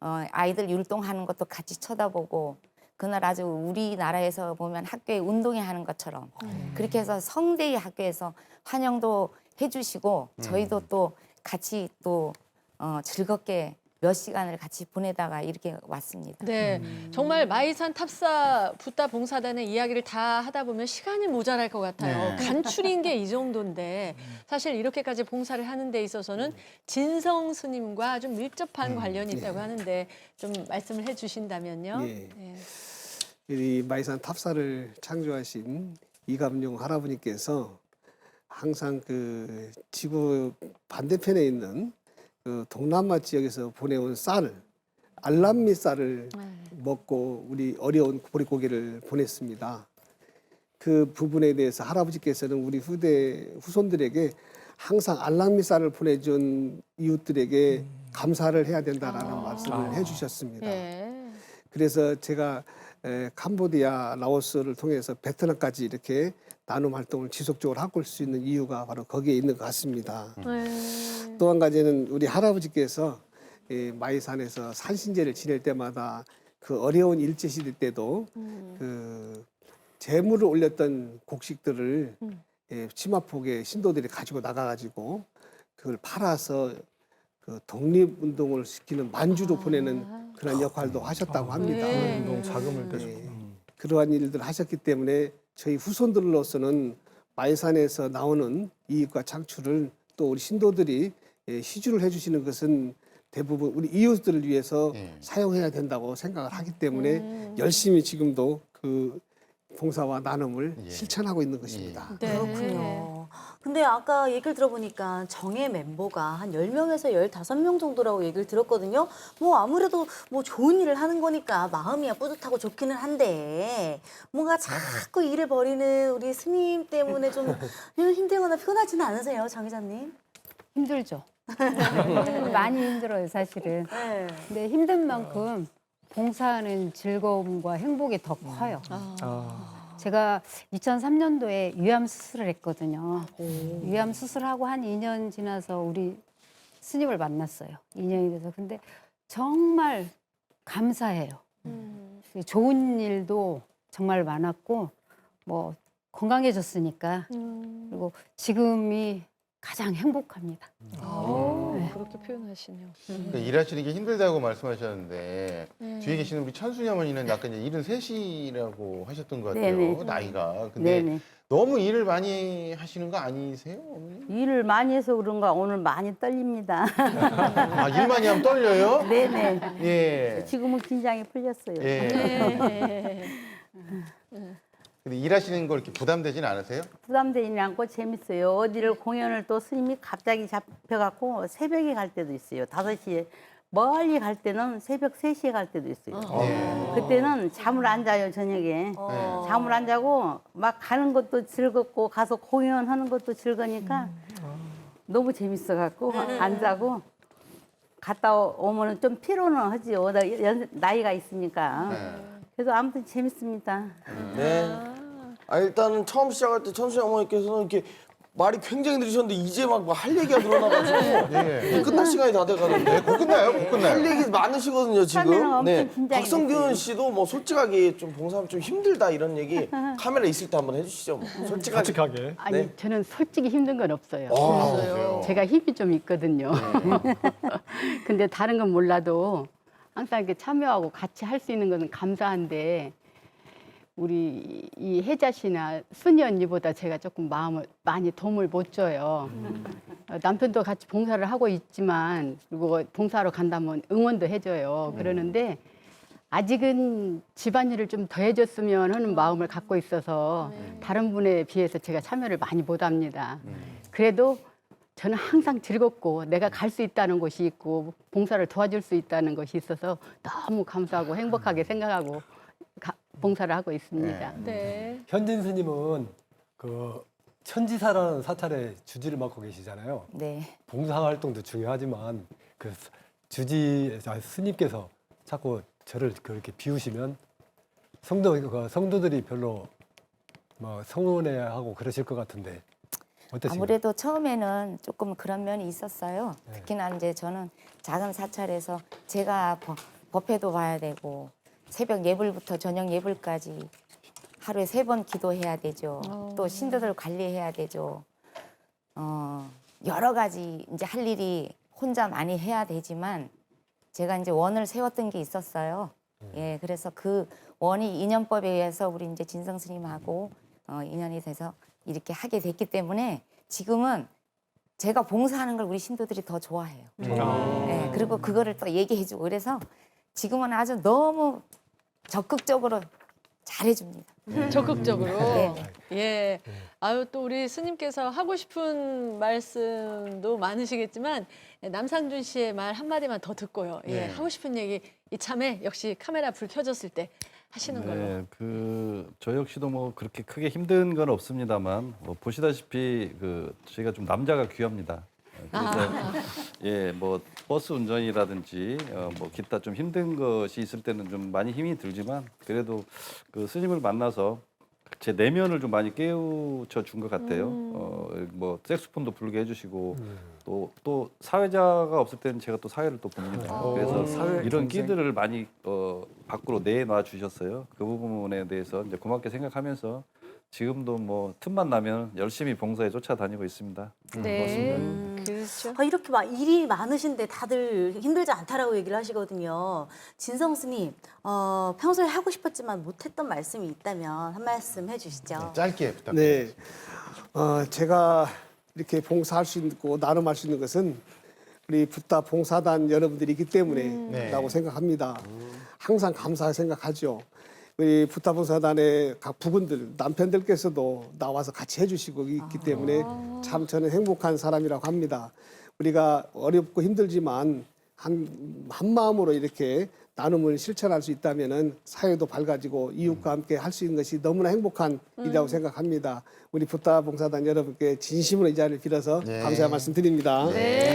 Speaker 8: 아이들 율동하는 것도 같이 쳐다보고 그날 아주 우리나라에서 보면 학교에 운동회 하는 것처럼 그렇게 해서 성대히 학교에서 환영도 해주시고 저희도 또 같이 또 즐겁게 몇 시간을 같이 보내다가 이렇게 왔습니다.
Speaker 1: 네, 정말 마이산 탑사 붓다 봉사단의 이야기를 다 하다 보면 시간이 모자랄 것 같아요.
Speaker 2: 네.
Speaker 1: 간추린 게 이 정도인데 사실 이렇게까지 봉사를 하는 데 있어서는 진성 스님과 좀 밀접한 관련이 있다고 하는데 좀 말씀을 해주신다면요.
Speaker 6: 예.
Speaker 1: 네.
Speaker 6: 이 마이산 탑사를 창조하신 이감용 할아버님께서 항상 그 지구 반대편에 있는 그 동남아 지역에서 보내온 쌀을 알람미 쌀을 먹고 우리 어려운 보릿고개를 보냈습니다. 그 부분에 대해서 할아버지께서는 우리 후손들에게 항상 알람미 쌀을 보내준 이웃들에게 감사를 해야 된다라는 말씀을 해주셨습니다.
Speaker 1: 예.
Speaker 6: 그래서 제가 캄보디아, 라오스를 통해서 베트남까지 이렇게 나눔 활동을 지속적으로 하고 올 수 있는 이유가 바로 거기에 있는 것 같습니다. 또 한 가지는 우리 할아버지께서 마이산에서 산신제를 지낼 때마다 그 어려운 일제시대 때도 그 재물을 올렸던 곡식들을 치마폭에 신도들이 가지고 나가가지고 그걸 팔아서 그 독립운동을 시키는 만주로 보내는 그런 역할도 하셨다고 합니다.
Speaker 1: 네.
Speaker 4: 운동 자금을 떼주고.
Speaker 6: 그러한 일들을 하셨기 때문에 저희 후손들로서는 마이산에서 나오는 이익과 창출을 또 우리 신도들이 시주를 해주시는 것은 대부분 우리 이웃들을 위해서 사용해야 된다고 생각을 하기 때문에 열심히 지금도 그 봉사와 나눔을 실천하고 있는 것입니다.
Speaker 1: 네.
Speaker 5: 그렇군요. 근데 아까 얘기를 들어보니까 정예 멤버가 한 10명에서 15명 정도라고 얘기를 들었거든요. 뭐 아무래도 뭐 좋은 일을 하는 거니까 마음이야 뿌듯하고 좋기는 한데 뭔가 자꾸 일을 벌이는 우리 스님 때문에 좀 힘들거나 피곤하지는 않으세요, 장 기자님?
Speaker 7: 힘들죠. 많이 힘들어요, 사실은.
Speaker 5: 네.
Speaker 7: 근데 힘든 만큼 봉사하는 즐거움과 행복이 더 커요. 제가 2003년도에 위암 수술을 했거든요. 위암 수술하고 한 2년 지나서 우리 스님을 만났어요. 2년이 돼서. 근데 정말 감사해요. 좋은 일도 정말 많았고 뭐 건강해졌으니까 그리고 지금이 가장 행복합니다.
Speaker 1: 그렇게 표현하시네요.
Speaker 2: 그러니까 일하시는 게 힘들다고 말씀하셨는데 뒤에 계시는 우리 천순이 어머니는 약간 이제 73이라고 하셨던 것 같아요.
Speaker 12: 네네.
Speaker 2: 나이가. 근데
Speaker 12: 네네.
Speaker 2: 너무 일을 많이 하시는 거 아니세요, 어머니?
Speaker 12: 일을 많이 해서 그런가 오늘 많이 떨립니다.
Speaker 2: 아, 일 많이 하면 떨려요?
Speaker 12: 네네.
Speaker 2: 예.
Speaker 12: 지금은 긴장이 풀렸어요.
Speaker 2: 예.
Speaker 1: 네.
Speaker 2: 근데 일하시는 거 이렇게 부담되진 않으세요?
Speaker 12: 부담되지 않고 재밌어요. 어디를 공연을 또 스님이 갑자기 잡혀갖고 새벽에 갈 때도 있어요. 5시에. 멀리 갈 때는 새벽 3시에 갈 때도 있어요.
Speaker 2: 네.
Speaker 12: 그때는 잠을 안 자요, 저녁에. 잠을 안 자고 막 가는 것도 즐겁고 가서 공연하는 것도 즐거니까 너무 재밌어갖고 안 자고 갔다 오면은 좀 피로는 하지요. 나이가 있으니까. 그래서 아무튼 재밌습니다.
Speaker 3: 네. 아, 일단은 처음 시작할 때 천순이 어머니께서는 이렇게 말이 굉장히 느리셨는데 이제 막 할 얘기가 늘어나가지고
Speaker 2: 예.
Speaker 3: 끝날 시간이 다 돼가는데
Speaker 2: 곧 끝나요? 곧 끝나요?
Speaker 3: 할 얘기 많으시거든요
Speaker 12: 처음에는
Speaker 3: 지금.
Speaker 12: 엄청
Speaker 3: 네.
Speaker 12: 긴장이
Speaker 3: 박성균
Speaker 12: 됐어요.
Speaker 3: 씨도 뭐 솔직하게 좀 봉사하면 좀 힘들다 이런 얘기 카메라 있을 때 한번 해주시죠. 뭐. 솔직하게.
Speaker 4: 솔직하게.
Speaker 10: 아니
Speaker 3: 네.
Speaker 10: 저는 솔직히 힘든 건 없어요.
Speaker 2: 그러세요?
Speaker 10: 제가 힘이 좀 있거든요. 근데 다른 건 몰라도 항상 이렇게 참여하고 같이 할 수 있는 것은 감사한데 우리 이 혜자 씨나 순이 언니보다 제가 조금 마음을 많이 도움을 못 줘요. 남편도 같이 봉사를 하고 있지만 그리고 봉사하러 간다면 응원도 해줘요. 그러는데 아직은 집안일을 좀 더 해줬으면 하는 마음을 갖고 있어서 다른 분에 비해서 제가 참여를 많이 못 합니다. 그래도 저는 항상 즐겁고 내가 갈 수 있다는 곳이 있고 봉사를 도와줄 수 있다는 것이 있어서 너무 감사하고 행복하게 생각하고 봉사를 하고 있습니다.
Speaker 1: 네.
Speaker 11: 현진 스님은 그 천지사라는 사찰의 주지를 맡고 계시잖아요.
Speaker 8: 네.
Speaker 11: 봉사 활동도 중요하지만 그 스님께서 자꾸 저를 그렇게 비우시면 성도들이 별로 뭐 서운해하고 그러실 것 같은데 어떠신가요?
Speaker 8: 아무래도 처음에는 조금 그런 면이 있었어요. 특히나 이제 저는 작은 사찰에서 제가 법회도 봐야 되고 새벽 예불부터 저녁 예불까지 하루에 3번 기도해야 되죠. 또 신도들 관리해야 되죠. 여러 가지 이제 할 일이 혼자 많이 해야 되지만 제가 이제 원을 세웠던 게 있었어요. 예, 그래서 그 원이 인연법에 의해서 우리 이제 진성 스님하고 인연이 돼서 이렇게 하게 됐기 때문에 지금은 제가 봉사하는 걸 우리 신도들이 더 좋아해요. 예, 그리고 그거를 또 얘기해주고 그래서 지금은 아주 너무 적극적으로 잘해줍니다.
Speaker 1: 적극적으로.
Speaker 8: 네.
Speaker 1: 예. 아유, 또 우리 스님께서 하고 싶은 말씀도 많으시겠지만 남상준 씨의 말 한마디만 더 듣고요. 예.
Speaker 2: 네.
Speaker 1: 하고 싶은 얘기 이참에 역시 카메라 불 켜졌을 때 하시는 걸로.
Speaker 9: 네, 저 역시도 뭐 그렇게 크게 힘든 건 없습니다만 보시다시피 저희가 좀 남자가 귀합니다. 그래서 예, 뭐 버스 운전이라든지 뭐 기타 좀 힘든 것이 있을 때는 좀 많이 힘이 들지만 그래도 그 스님을 만나서 제 내면을 좀 많이 깨우쳐 준 것 같아요. 뭐 색소폰도 부르게 해주시고 또 사회자가 없을 때는 제가 또 사회를 또 봅니다. 그래서
Speaker 4: 사회
Speaker 9: 이런
Speaker 4: 경쟁.
Speaker 9: 끼들을 많이 밖으로 내놔 주셨어요. 그 부분에 대해서 이제 고맙게 생각하면서 지금도 뭐 틈만 나면 열심히 봉사에 쫓아다니고 있습니다.
Speaker 1: 네. 그렇죠.
Speaker 5: 이렇게 막 일이 많으신데 다들 힘들지 않다라고 얘기를 하시거든요. 진성 스님, 평소에 하고 싶었지만 못했던 말씀이 있다면 한 말씀 해주시죠.
Speaker 2: 짧게 부탁드립니다.
Speaker 6: 네. 제가 이렇게 봉사할 수 있고 나눔할 수 있는 것은 우리 붓다 봉사단 여러분들이 있기 때문에라고 생각합니다. 항상 감사 생각하죠. 우리 붓다 봉사단의 각 부군들, 남편들께서도 나와서 같이 해주시고 있기 때문에 참 저는 행복한 사람이라고 합니다. 우리가 어렵고 힘들지만 한 마음으로 이렇게 나눔을 실천할 수 있다면은 사회도 밝아지고 이웃과 함께 할 수 있는 것이 너무나 행복한 일이라고 생각합니다. 우리 붓다 봉사단 여러분께 진심으로 이 자리를 빌어서 감사의 말씀 드립니다.
Speaker 1: 네.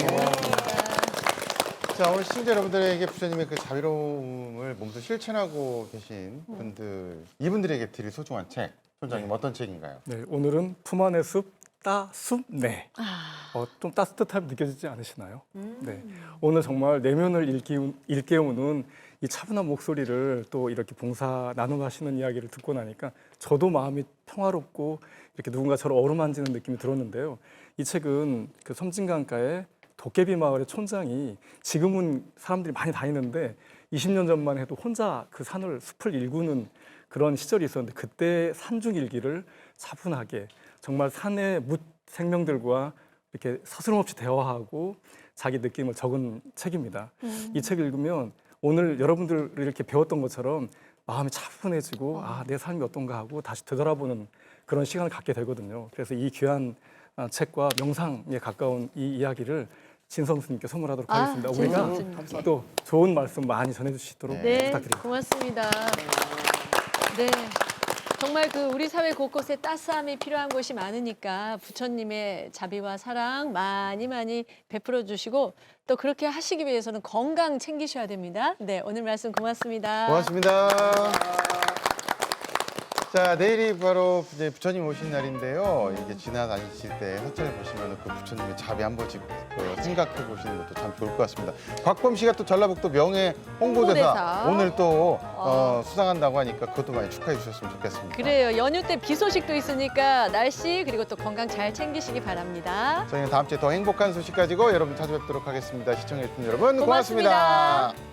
Speaker 2: 자, 오늘 시청자 여러분들에게 부처님의 그 자비로움을 몸소 실천하고 계신 분들, 이분들에게 드릴 소중한 책, 소장님 어떤 책인가요?
Speaker 4: 네, 오늘은 품 안의 숲, 따숲네. 좀 따뜻함이 느껴지지 않으시나요? 네, 오늘 정말 내면을 일깨우는 이 차분한 목소리를 또 이렇게 봉사 나눔하시는 이야기를 듣고 나니까 저도 마음이 평화롭고 이렇게 누군가 저를 어루만지는 느낌이 들었는데요. 이 책은 그 섬진강가의 도깨비 마을의 촌장이 지금은 사람들이 많이 다니는데 20년 전만 해도 혼자 그 숲을 일구는 그런 시절이 있었는데 그때 산중 일기를 차분하게 정말 산의 생명들과 이렇게 서스럼없이 대화하고 자기 느낌을 적은 책입니다. 이 책을 읽으면 오늘 여러분들이 이렇게 배웠던 것처럼 마음이 차분해지고 내 삶이 어떤가 하고 다시 되돌아보는 그런 시간을 갖게 되거든요. 그래서 이 귀한 책과 명상에 가까운 이 이야기를 진성 스님께 선물하도록 하겠습니다. 우리가 또 좋은 말씀 많이 전해주시도록 부탁드립니다.
Speaker 1: 고맙습니다. 네. 정말 그 우리 사회 곳곳에 따스함이 필요한 곳이 많으니까 부처님의 자비와 사랑 많이 베풀어 주시고 또 그렇게 하시기 위해서는 건강 챙기셔야 됩니다. 네, 오늘 말씀 고맙습니다.
Speaker 2: 고맙습니다. 자, 내일이 바로 이제 부처님 오신 날인데요. 이렇게 지나다니실 때 사찰을 보시면 그 부처님의 자비 한 번씩 생각해 보시는 것도 참 좋을 것 같습니다. 곽범 씨가 또 전라북도 명예 홍보대사 오늘 또 수상한다고 하니까 그것도 많이 축하해 주셨으면 좋겠습니다.
Speaker 1: 그래요. 연휴 때 비 소식도 있으니까 날씨 그리고 또 건강 잘 챙기시기 바랍니다.
Speaker 2: 저희는 다음 주에 더 행복한 소식 가지고 여러분 찾아뵙도록 하겠습니다. 시청해 주신 여러분
Speaker 1: 고맙습니다.
Speaker 2: 고맙습니다.